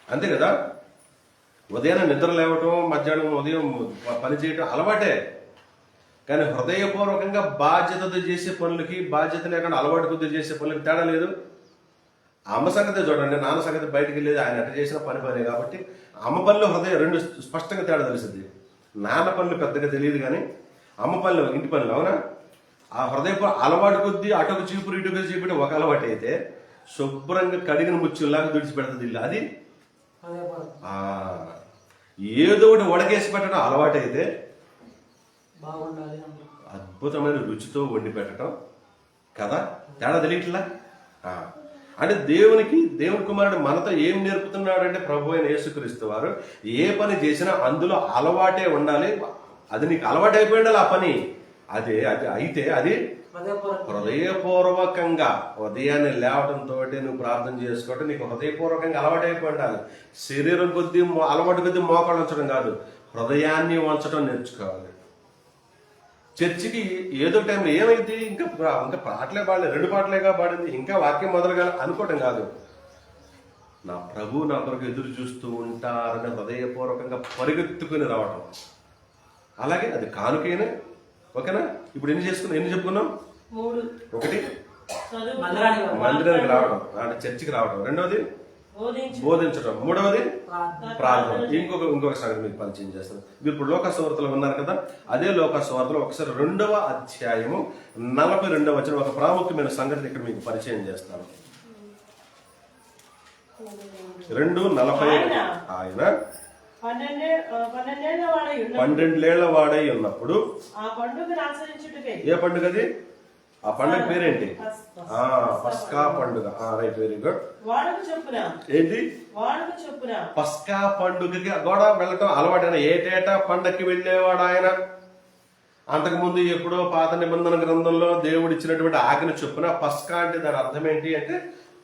అంతే కదా. ఉదయాన్నే నిద్ర లేవటం, మధ్యాహ్నం ఉదయం పని చేయటం అలవాటే. కానీ హృదయపూర్వకంగా బాధ్యతతో చేసే పనులకి, బాధ్యత లేకుండా అలవాటు కొద్ది చేసే పనులకి తేడా లేదు. అమ్మ సంగతి చూడండి, నాన్న సంగతి బయటకు వెళ్ళేది ఆయన అట్ట చేసిన పనే కాబట్టి అమ్మ పనులు హృదయం రెండు స్పష్టంగా తేడా తెలుస్తుంది. నాన్న పనులు పెద్దగా తెలియదు కానీ అమ్మ పనులు ఇంటి పనులు, అవునా? ఆ హృదయ అలవాటు కొద్దీ అటొక చీపురు ఇటుక చీపురు ఒక అలవాటు అయితే శుభ్రంగా కడిగిన ముచ్చులాగా తుడిచిపెడుతుంది ఇల్లు. అది ఏదో ఒకటి వడకేసి పెట్టడం అలవాటు అయితే అద్భుతమైన రుచితో వండి పెట్టడం కదా. తేడా తెలియట్లా? అంటే దేవుని కుమారుడు మనతో ఏం నేర్పుతున్నాడు అంటే, ప్రభు అయిన యేసుక్రీస్తు వారు ఏ పని చేసినా అందులో అలవాటే ఉండాలి. అది నీకు అలవాటు అయిపోయి ఉండాలి ఆ పని. అది అయితే అది హృదయపూర్వకంగా ఉదయాన్నే లేవటంతో నువ్వు ప్రార్థన చేసుకోవటం నీకు హృదయపూర్వకంగా అలవాటు అయిపోయి ఉండాలి. శరీరం కొద్దీ అలవాటు కొద్దీ మోకాళ్ళు ఉంచడం కాదు, హృదయాన్ని వంచడం నేర్చుకోవాలి. చర్చికి ఏదో టైంలో ఏమైంది, ఇంకా పాటలే పాడలేదు, 2 పాటలేగా పాడింది, ఇంకా వాక్యం మొదలుగా అనుకోవటం కాదు. నా ప్రభు నా కొరకు ఎదురు చూస్తూ ఉంటారని హృదయపూర్వకంగా పరిగెత్తుకుని రావటం. అలాగే అది కానుకైనా ఓకేనా. ఇప్పుడు ఎన్ని చెప్పుకున్నాం? 1 మందిరానికి రావడం, అంటే చర్చికి రావడం. 2వది బోధించడం. 3వది ప్రార్థన. ఇంకొక సంగతి మీకు పరిచయం చేస్తాను. మీరు ఇప్పుడు లోకసువార్తలో ఉన్నారు కదా, అదే లోకసువార్తలో ఒకసారి 2వ అధ్యాయము 42వ వచనం ఒక ప్రాముఖ్యమైన సంగతిని ఇక్కడ మీకు పరిచయం చేస్తాను. 2:40 ఆయన 12 వాడై ఉన్నప్పుడు. ఏ పండుగ అది? ఆ పండుగ పేరేంటి? పస్కా పండుగ. Right, very good. ఏంటి పస్కా పండుగకి కూడా వెళ్ళటం అలవాటైన. ఏటేటా పండగకి వెళ్ళేవాడు ఆయన. అంతకుముందు ఎప్పుడో పాత నిబంధన గ్రంథంలో దేవుడు ఇచ్చినటువంటి ఆజ్ఞ చొప్పున పస్కా అంటే దాని అర్థం ఏంటి అంటే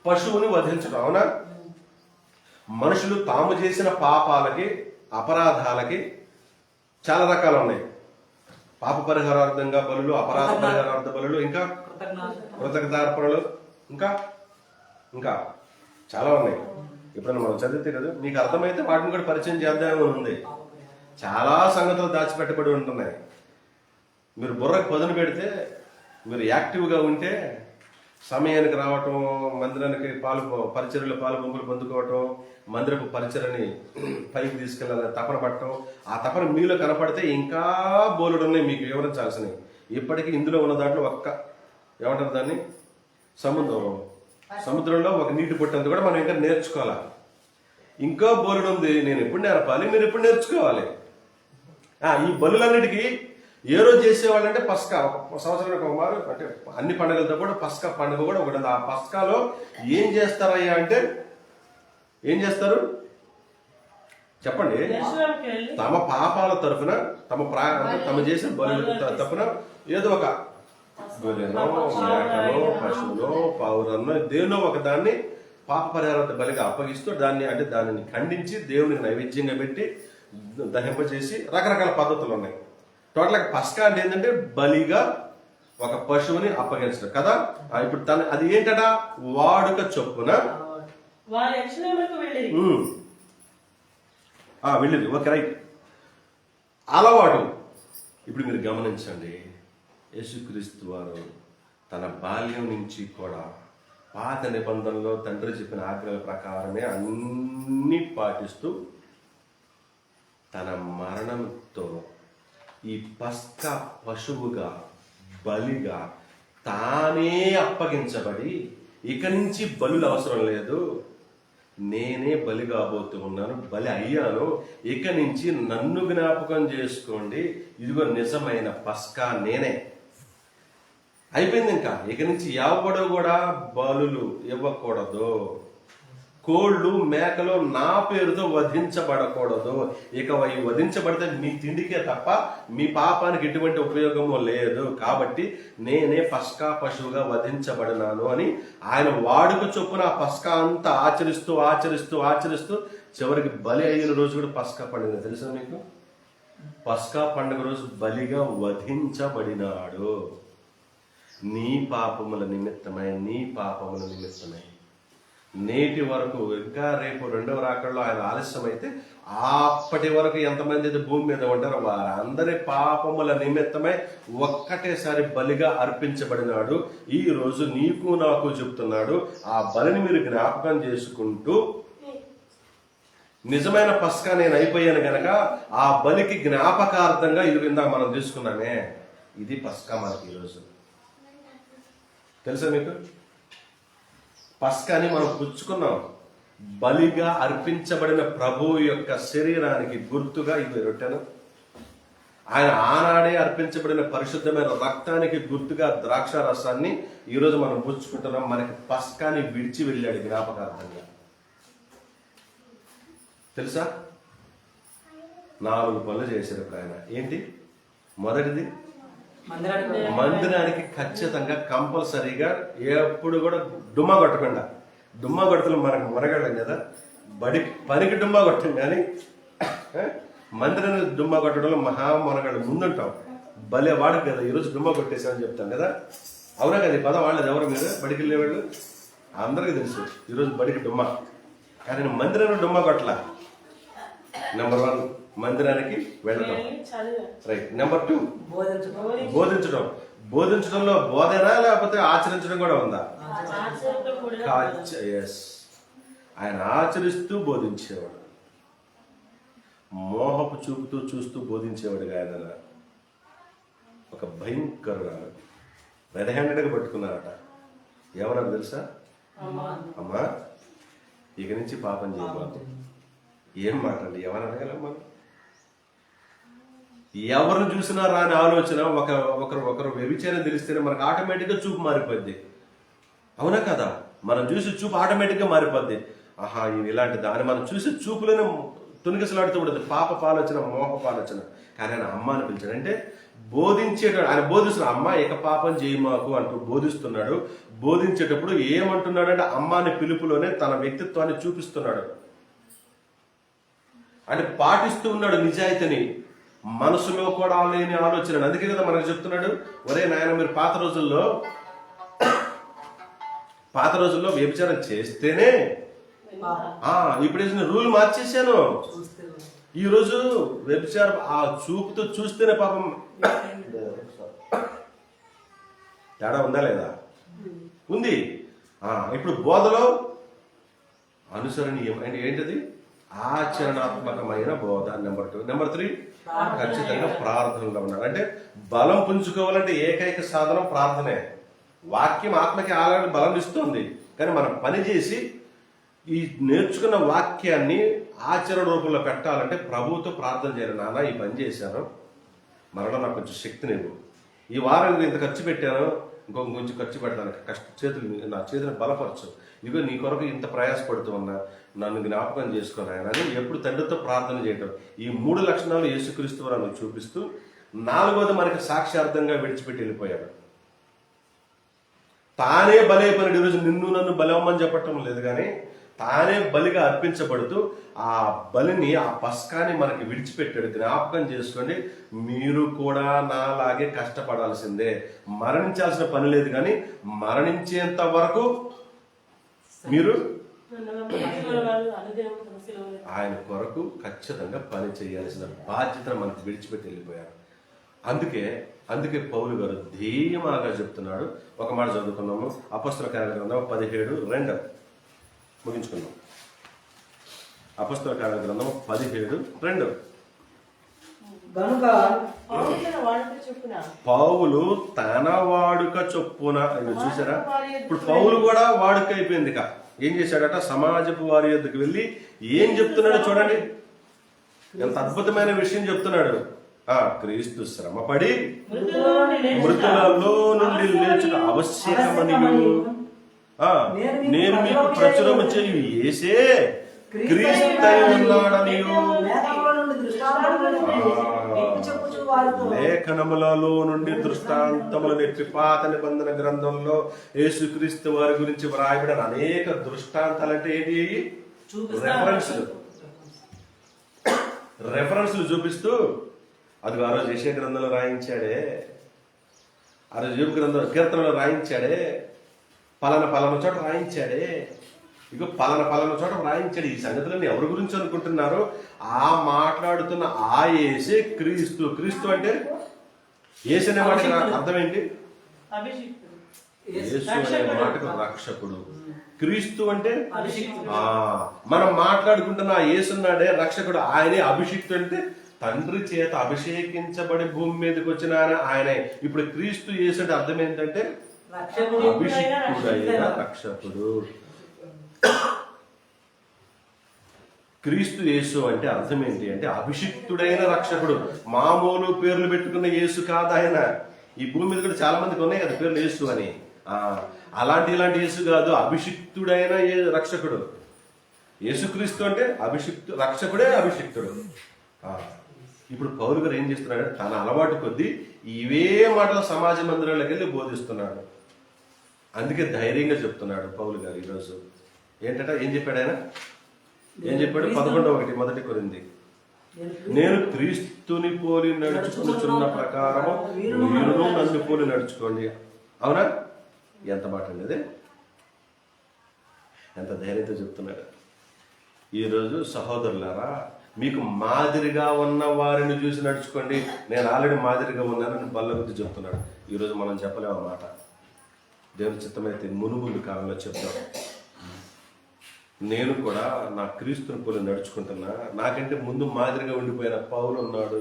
పశువుని వధించడం, అవునా? మనుషులు తాము చేసిన పాపాలకి, అపరాధాలకి చాలా రకాలు ఉన్నాయి. పాప పరిహారార్థంగా బలులు, అపరాధ పరిహారార్థ బలులు, ఇంకా కృతజ్ఞతార్పణలు, ఇంకా చాలా ఉన్నాయి. ఎప్పుడైనా మనం చదివితే కదా మీకు అర్థమైతే వాటిని కూడా పరిచయం చేద్దామని ఉంది. చాలా సంగతులు దాచిపెట్టబడి ఉంటున్నాయి. మీరు బుర్రకు పదును పెడితే, మీరు యాక్టివ్గా ఉంటే సమయానికి రావటం, మందిరానికి పరిచర్యలో పాలుపొంపులు పొందుకోవటం, మందిరపు పరిచర్ని పైకి తీసుకెళ్ళాలని తపన పట్టడం, ఆ తపన మీలో కనపడితే ఇంకా బోలుడు ఉన్నాయి మీకు వివరించాల్సినవి. ఇప్పటికీ ఇందులో ఉన్న దాంట్లో ఏమంటారు దాన్ని, సముద్రంలో ఒక నీటి పొట్టంత కూడా మనం ఇంకా నేర్చుకోవాలి. ఇంకా బోలుడు ఉంది. నేను ఎప్పుడు నేర్పాలి, మీరు ఎప్పుడు నేర్చుకోవాలి. ఈ బలులన్నిటికీ ఏ రోజు చేసేవాళ్ళంటే పస్కా. సంవత్సరానికి ఒక మారు, అంటే అన్ని పండుగలతో కూడా పస్కా పండుగ కూడా ఒకటి. ఆ పస్కాలో ఏం చేస్తారయ్యా అంటే, ఏం చేస్తారు చెప్పండి? తమ పాపాల తరఫున, తమ చేసిన బలుల తరఫున ఏదో ఒక గొర్రెనో, మేకనో, పశువునో, పావురన్నో, దేనో ఒక దాన్ని పాప పరిహారార్థ బలిగా అప్పగిస్తూ దానిని ఖండించి దేవునికి నైవేద్యంగా పెట్టి దహింపజేసి రకరకాల పద్ధతులు ఉన్నాయి. టోటల్గా పస్కా అంటే ఏంటంటే బలిగా ఒక పశువుని అప్పగించడం కదా. ఇప్పుడు అది ఏంటట, వాడుక చొప్పున వారు యెరూషలేమునకు వెళ్ళిరి. వెళ్ళింది. Okay, right. అలవాటు. ఇప్పుడు మీరు గమనించండి, యేసుక్రీస్తు వారు తన బాల్యం నుంచి కూడా పాత నిబంధనలో తండ్రి చెప్పిన ఆజ్ఞల ప్రకారమే అన్నీ పాటిస్తూ తన మరణంతో ఈ పస్కా పశువుగా బలిగా తానే అప్పగించబడి ఇక నుంచి బలులు అవసరం లేదు, నేనే బలి కాబోతూ ఉన్నాను, బలి అయ్యాను, ఇక నుంచి నన్ను జ్ఞాపకం చేసుకోండి, ఇదిగో నిజమైన పస్కా నేనే. అయిపోయింది. ఇంకా ఇక నుంచి ఎవడు కూడా బలులు ఇవ్వకూడదు, కోళ్ళు మేకలు నా పేరుతో వధించబడకూడదు. ఇక అవి వధించబడితే మీ తిండికే తప్ప మీ పాపానికి ఎటువంటి ఉపయోగము లేదు, కాబట్టి నేనే పస్కా పశువుగా వధించబడినాను అని ఆయన వాడుక చొప్పున ఆ పస్కా అంతా ఆచరిస్తూ ఆచరిస్తూ ఆచరిస్తూ చివరికి బలి అయిన రోజు కూడా పస్కా పండుగ తెలుసా మీకు? పస్కా పండుగ రోజు బలిగా వధించబడినాడు. నీ పాపముల నిమిత్తమై, నీ పాపముల నిమిత్తమై. నేటి వరకు, ఇంకా రేపు రెండవ రాకడలో ఆయన ఆలస్యం అయితే అప్పటి వరకు ఎంతమంది అయితే భూమి మీద ఉంటారో వారందరి పాపముల నిమిత్తమై ఒక్కటేసారి బలిగా అర్పించబడినాడు. ఈ రోజు నీకు నాకు చెప్తున్నాడు, ఆ బలిని మీరు జ్ఞాపకం చేసుకుంటూ నిజమైన పస్కా నేను అయిపోయాను గనక ఆ బలికి జ్ఞాపకార్థంగా ఇది కింద మనం తీసుకున్నామే, ఇది పస్కా మనకి ఈరోజు. తెలుసా మీకు? పస్కాని మనం పుచ్చుకున్నాం. బలిగా అర్పించబడిన ప్రభువు యొక్క శరీరానికి గుర్తుగా ఇది రొట్టెను, ఆయన ఆనాడే అర్పించబడిన పరిశుద్ధమైన రక్తానికి గుర్తుగా ద్రాక్ష రసాన్ని ఈరోజు మనం పుచ్చుకుంటున్నాం. మనకి పస్కాని విడిచి వెళ్ళాడు జ్ఞాపకార్థంగా. తెలుసా? 4 పనులు చేశారు ఇప్పుడు ఆయన. ఏంటి? మొదటిది, మందిరానికి ఖచ్చితంగా కంపల్సరీగా ఎప్పుడు కూడా డుమ్మా కొట్టకుండా. డుమ్మా కొడుతులు మనకు మొరగడం కదా, పనికి డుమ్మా కొట్టం, కానీ మందిరానికి డుమ్మా కొట్టడంలో మహా మొరగడు ముందుంటాం. భలే వాడు కదా, ఈరోజు డుమ్మా కొట్టేసామని చెప్తాం కదా. అవునా కదా? ఈ పదం వాళ్ళది ఎవరు? మీరు బడికి వెళ్ళేవాళ్ళు అందరికీ తెలుసు ఈరోజు బడికి డుమ్మా. కానీ మందిరానికి డుమ్మా కొట్టలా. నెంబర్ 1 మందిరానికి వెళ్ళడం, రైట్. నెంబర్ 2 బోధించడం. బోధించడంలో బోధనా లేకపోతే ఆచరించడం కూడా ఉందా? ఎస్, ఆయన ఆచరిస్తూ బోధించేవాడు, మోహపు చూపుతూ చూస్తూ బోధించేవాడు ఆయన. ఒక భయంకరుడు రెడ్ హ్యాండెడ్గా పట్టుకున్నారట. ఎవరని తెలుసా? అమ్మా, ఇక నుంచి పాపం చేయకూడదు. ఏం మాట అండి, ఎవరు అనగలం మనం? ఎవరిని చూసినా రాని ఆలోచన, ఒకరు వ్యభిచారం తెలిస్తేనే మనకు ఆటోమేటిక్గా చూపు మారిపోద్ది. అవునా కదా? మనం చూసి చూపు ఆటోమేటిక్గా మారిపోద్ది. ఆహా, ఈయన ఇలాంటి దాన్ని మనం చూసి చూపులోనే తునికిసలాడుతూ ఉండదు, పాప ఆలోచన, మోహపు ఆలోచన. కానీ ఆయన అమ్మ అని పిలిచాడు. అంటే బోధించేటాడు. ఆయన బోధిస్తున్నాడు, అమ్మ ఇక పాపం చేయమాకు అంటూ బోధిస్తున్నాడు. బోధించేటప్పుడు ఏమంటున్నాడు అంటే అమ్మాని పిలుపులోనే తన వ్యక్తిత్వాన్ని చూపిస్తున్నాడు. అంటే పాటిస్తూ ఉన్నాడు నిజాయితీని, మనసులో కూడా లేని ఆలోచన. అందుకే కదా మనకు చెప్తున్నాడు, ఒరే నాయన మీరు పాత రోజుల్లో వ్యభిచారం చేస్తేనే, ఇప్పుడు రూల్ మార్చేశాను. ఈ రోజు వ్యభిచారం ఆ చూపుతో చూస్తేనే పాపం. తేడా ఉందా లేదా? ఉంది. ఇప్పుడు బోధలో అనుసరణీయం అంటే ఏంటది? ఆచరణాత్మకమైన బోధ. నెంబర్ 2. నెంబర్ 3 ఖచ్చితంగా ప్రార్థనలో ఉన్నాడు. అంటే బలం పుంజుకోవాలంటే ఏకైక సాధనం ప్రార్థనే. వాక్యం ఆత్మకి ఆల్రెడీ బలం ఇస్తుంది, కానీ మనం పని చేసి ఈ నేర్చుకున్న వాక్యాన్ని ఆచరణ రూపంలో పెట్టాలంటే ప్రభువుతో ప్రార్థన చేయాలి. నాన్న ఈ పని చేశాను, మరలా నాకు కొంచెం శక్తినివ్వు. ఈ వారం ఇంత ఖర్చు పెట్టాను, ఇంకొక కొంచెం ఖర్చు పెడతాను, నా చేతులను బలపరచు. ఇదిగో నీ కొరకు ఇంత ప్రయాసపడుతూ ఉన్నా, నన్ను జ్ఞాపకం చేసుకుని ఆయన అని ఎప్పుడు తండ్రితో ప్రార్థన చేయటం. ఈ 3 లక్షణాలు యేసుక్రీస్తు వారు చూపిస్తూ 4వది మనకి సాక్ష్యార్థంగా విడిచిపెట్టి వెళ్ళిపోయాడు. తానే బలైపోయినాడు. ఈరోజు నిన్ను నన్ను బలవమని చెప్పటం లేదు, కానీ తానే బలిగా అర్పించబడుతూ ఆ బలిని, ఆ పస్కాని మనకి విడిచిపెట్టాడు. జ్ఞాపకం చేసుకోండి, మీరు కూడా నాలాగే కష్టపడాల్సిందే. మరణించాల్సిన పని లేదు, కానీ మరణించేంత వరకు మీరు ఆయన కొరకు ఖచ్చితంగా పని చేయాల్సిన బాధ్యతను మనకు విడిచిపెట్టి వెళ్ళిపోయారు. అందుకే పౌలు గారు ధీమాగా చెప్తున్నాడు. ఒక మాట చదువుకున్నాము, అపొస్తలుల కార్యాల గ్రంథం 17:2 ముగించుకున్నాం. అపొస్తలుల కార్యాల గ్రంథం 17:2. పౌలు తన వాడుక చొప్పున, చూసారా, ఇప్పుడు పౌలు కూడా వాడుక అయిపోయింది. ఏం చేశాడట? సమాజపు వారి యొద్దకు వెళ్ళి ఏం చెప్తున్నాడో చూడండి, ఎంత అద్భుతమైన విషయం చెప్తున్నాడు. క్రీస్తు శ్రమపడి మృతులలో నుండి లేచుట ఆవశ్యకమనియు నేను మీకు ప్రచురము చేయు యేసే క్రీస్తై ఉన్నాడనియు లేఖనములలో నుండి దృష్టాంతములు నెట్టి పాత నిబంధన గ్రంథంలో యేసుక్రీస్తు వారి గురించి వ్రాయబడిన అనేక దృష్టాంతాలు అంటే ఏంటి? రెఫరెన్స్లు చూపిస్తూ, అది ఆ రోజు యెషయా గ్రంథంలో రాయించాడే, ఆ రోజు యోబు గ్రంథంలో కీర్తనలో రాయించాడే, పలానా చోట రాయించాడే, ఇగో పలానా చోట రాయించాడు. ఈ సంగతులన్నీ ఎవరి గురించి అనుకుంటున్నారో ఆ మాట్లాడుతున్న ఆ యేసే క్రీస్తు. క్రీస్తు అంటే యేసు అనే మాటకి అర్థం ఏంటి? యేసు అనే మాటకు రక్షకుడు. క్రీస్తు అంటే మనం మాట్లాడుకుంటున్న ఆ యేసున్నాడే రక్షకుడు, ఆయనే అభిషిక్తుడు. అంటే తండ్రి చేత అభిషేకించబడి భూమి మీదకి వచ్చిన ఆయనే. ఇప్పుడు క్రీస్తు యేసు అంటే అర్థం ఏంటంటే అభిషిక్తుడైన రక్షకుడు. క్రీస్తు యేసు అంటే అర్థం ఏంటి అంటే అభిషిక్తుడైన రక్షకుడు. మామూలు పేర్లు పెట్టుకున్న యేసు కాదు ఆయన. ఈ భూమి మీద కూడా చాలా మందికి ఉన్నాయి కదా పేర్లు యేసు అని. ఇలాంటి యేసు కాదు, అభిషిక్తుడైన రక్షకుడు. యేసుక్రీస్తు అంటే రక్షకుడే అభిషిక్తుడు. ఇప్పుడు పౌలు గారు ఏం చేస్తున్నాడు? తన అలవాటు కొద్దీ ఇవే మాటలు సమాజ మందిరాలకు వెళ్ళి బోధిస్తున్నాడు. అందుకే ధైర్యంగా చెప్తున్నాడు పౌలు గారు ఈరోజు. ఏంటంటే ఏం చెప్పాడు ఆయన? ఏం చెప్పాడు? 11:1 మొదటి కొరింథీ, నేను క్రీస్తుని పోలి నడుచుకున్న ప్రకారము మీరును నన్ను పోలి నడుచుకోండి. అవునా? ఎంత మాట అండి అదే! ఎంత ధైర్యంతో చెప్తున్నాడు. ఈరోజు సహోదరులారా, మీకు మాదిరిగా ఉన్న వారిని చూసి నడుచుకోండి. నేను ఆల్రెడీ మాదిరిగా ఉన్నానని బల్ల గురించి చెప్తున్నాడు. ఈరోజు మనం చెప్పలేము అన్నమాట. దేవుని చిత్తమైతే మునుముందు కాలంలో చెప్తాం. నేను కూడా నా క్రీస్తుని పోలి నడుచుకుంటున్నా. నాకంటే ముందు మాదిరిగా ఉండిపోయిన పౌలు ఉన్నాడు,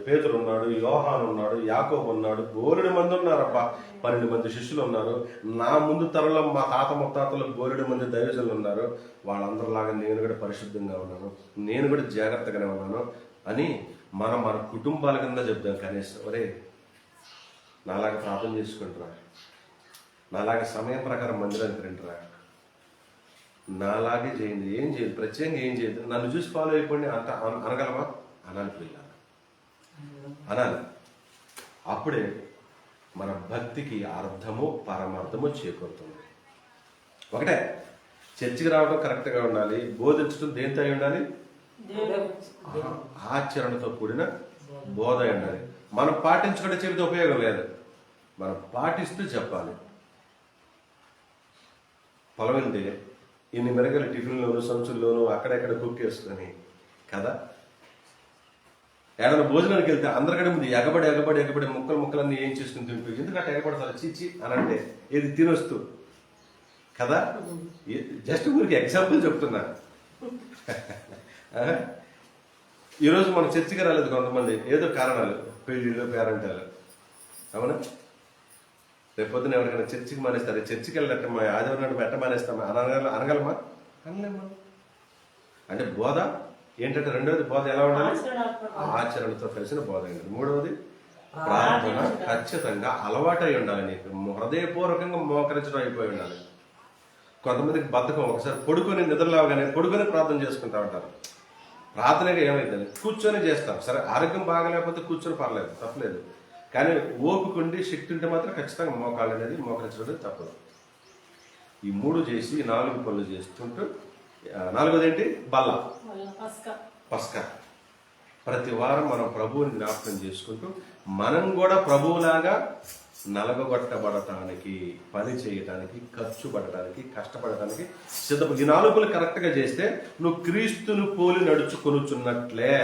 పేతురు ఉన్నాడు, యోహాను ఉన్నాడు, యాకోబు ఉన్నాడు, బోలెడు మంది ఉన్నారబ్బా. 12 మంది శిష్యులు ఉన్నారు. నా ముందు తరంలో మా తాత ముత్తాతలు బోలెడు మంది దైవజనులు ఉన్నారు. వాళ్ళందరిలాగా నేను కూడా పరిశుద్ధంగా ఉన్నాను, నేను కూడా జాగ్రత్తగానే ఉన్నాను అని మన కుటుంబాల కింద చెప్తాం. కనీసం ఒరే, నాలాగా ప్రార్థన చేసుకుంటురా, నాలాగా సమయం ప్రకారం మందిరానికి రండిరా, నాలాగే చేయండి. ఏం చేయదు, ప్రత్యేకంగా ఏం చేయదు, నన్ను చూసి ఫాలో అయిపోండి అనగలమా? అనాలి పిల్ల, అనాలి. అప్పుడే మన భక్తికి అర్థము పరమార్థము చేకూరుతుంది. ఒకటే, చర్చికి రావడం కరెక్ట్గా ఉండాలి, బోధించడం దేంతో అయి ఉండాలి? ఆచరణతో కూడిన బోధ అయి ఉండాలి. మనం పాటించుకుంటే చెబితే ఉపయోగం లేదు, మనం పాటిస్తూ చెప్పాలి. పొలం వెళ్తే ఇన్ని మెరగలు టిఫిన్లోను సంచుల్లోనూ అక్కడెక్కడ కుక్ చేసుకొని కదా, ఏదైనా భోజనానికి వెళ్తే అందరికంటే ముందు ఎగబడి ముక్కలన్నీ ఏం చేసుకుని తింటూ, ఎందుకంటే ఎగబడతారు చీచి అని అంటే ఏది తినొస్తూ కదా. జస్ట్ ఊరికి ఎగ్జాంపుల్ చెప్తున్నా. ఈరోజు మన చర్చికి రాలేదు కొంతమంది, ఏదో కారణాలు, పెళ్లిళ్ళు, పేరెంటాలు. అవునా? రేపొద్దున ఎవరికైనా చర్చికి మానేస్తారు, చర్చికి వెళ్ళినట్టు మా ఆదివారం నాడు పెట్ట మానేస్తామా అనగలమా? అనలేమా? అంటే బోధ ఏంటంటే, రెండవది బోధ ఎలా ఉండాలి? ఆచరణతో కలిసిన బోధ ఉండాలి. మూడవది ప్రార్థన ఖచ్చితంగా అలవాటై ఉండాలి. నీకు హృదయపూర్వకంగా మోకరించడం అయిపోయి ఉండాలి. కొంతమందికి బద్ధకం, ఒకసారి పడుకొని నిద్రలేవగానే పడుకొని ప్రార్థన చేసుకుంటా ఉంటారు. ప్రార్థనగా ఏమైందని కూర్చొని చేస్తారు. సరే, ఆరోగ్యం బాగలేకపోతే కూర్చొని పర్లేదు, తప్పలేదు. కానీ ఓపిక ఉండి శక్తి ఉంటే మాత్రం ఖచ్చితంగా మోకాళ్ళు అనేది మోకరించడం తప్పదు. ఈ 3 చేసి 4 పనులు చేసుకుంటూ, 4వది ఏంటి? బల్ల, పస్కా. ప్రతి వారం మనం ప్రభువుని జ్ఞాపకం చేసుకుంటూ మనం కూడా ప్రభువులాగా నలగొట్టబడటానికి, పని చేయటానికి, ఖర్చు పడటానికి, కష్టపడటానికి సిద్ధపడి ఈ 4 పనులు కరెక్ట్గా చేస్తే నువ్వు క్రీస్తును పోలి నడుచుకొనుచున్నట్లే.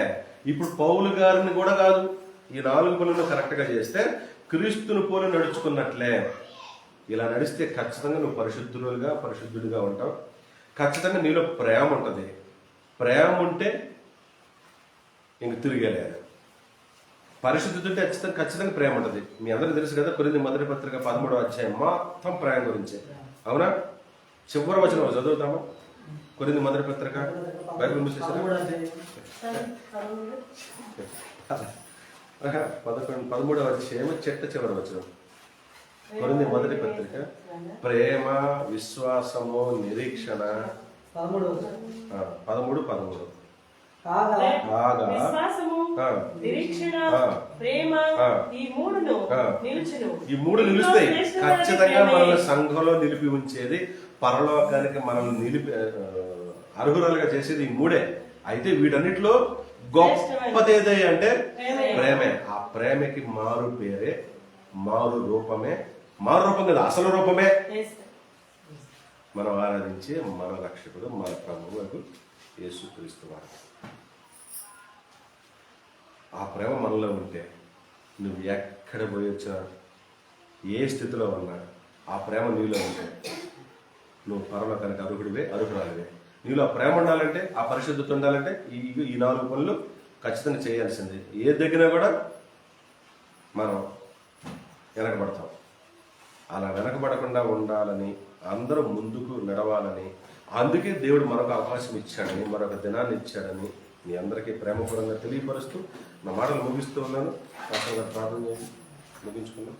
ఇప్పుడు పౌలు గారిని కూడా కాదు, ఈ 4 పనులను కరెక్ట్గా చేస్తే క్రీస్తును పోలి నడుచుకున్నట్లే. ఇలా నడిస్తే ఖచ్చితంగా నువ్వు పరిశుద్ధుడిగా ఉంటావు. ఖచ్చితంగా నీలో ప్రేమ ఉంటుంది. ప్రేమ ఉంటే ఇంక తిరిగేలేదు. పరిశుద్ధత ఉంటే ఖచ్చితంగా ప్రేమ ఉంటుంది. మీ అందరికీ తెలుసు కదా, కొరింథీ మొదటి పత్రిక 13వ అధ్యాయం మొత్తం ప్రేమ గురించి. అవునా? చివరి వచనం చదువుతామా? కొరింథీ మొదటి పత్రిక బైబిల్ మూసేసారా? 13వ అధ్యాయం చివరి వచనం. కొరింథీ మొదటి పత్రిక ప్రేమ, విశ్వాసము, నిరీక్షణ. 13 కాగా ఈ మూడు నిలుస్తాయి. ఖచ్చితంగా మనల్ని సంఘంలో నిలిపి ఉంచేది, పరలోకానికి మనల్ని అర్హురాలుగా చేసేది ఈ మూడే. అయితే వీటన్నిటిలో గొప్పది ఏదే అంటే ప్రేమే. ఆ ప్రేమకి మారు పేరే, మారు రూపమే, మారు రూపం కదా, అసలు రూపమే మనం ఆరాధించే మన రక్షకుడు, మన ప్రభువు యేసుక్రీస్తు వారు. ఆ ప్రేమ మనలో ఉంటే నువ్వు ఎక్కడ పోయొచ్చినా, ఏ స్థితిలో ఉన్నా, ఆ ప్రేమ నీలో ఉంటే నువ్వు పరలోకానికి అర్హురాలివే. నీలో ఆ ప్రేమ ఉండాలంటే, ఆ పరిశుద్ధత ఉండాలంటే ఈ 4 పనులు ఖచ్చితంగా చేయాల్సిందే. ఏ దగ్గర కూడా మనం వెనకబడతాం. అలా వెనకబడకుండా ఉండాలని, అందరూ ముందుకు నడవాలని, అందుకే దేవుడు మరొక అవకాశం ఇచ్చాడని, మరొక దినాన్ని ఇచ్చాడని మీ అందరికీ ప్రేమపూర్వకంగా తెలియపరుస్తూ నా మాటలు ముగిస్తూ ఉన్నాను. ప్రార్థన చేసి ముగించుకున్నాను.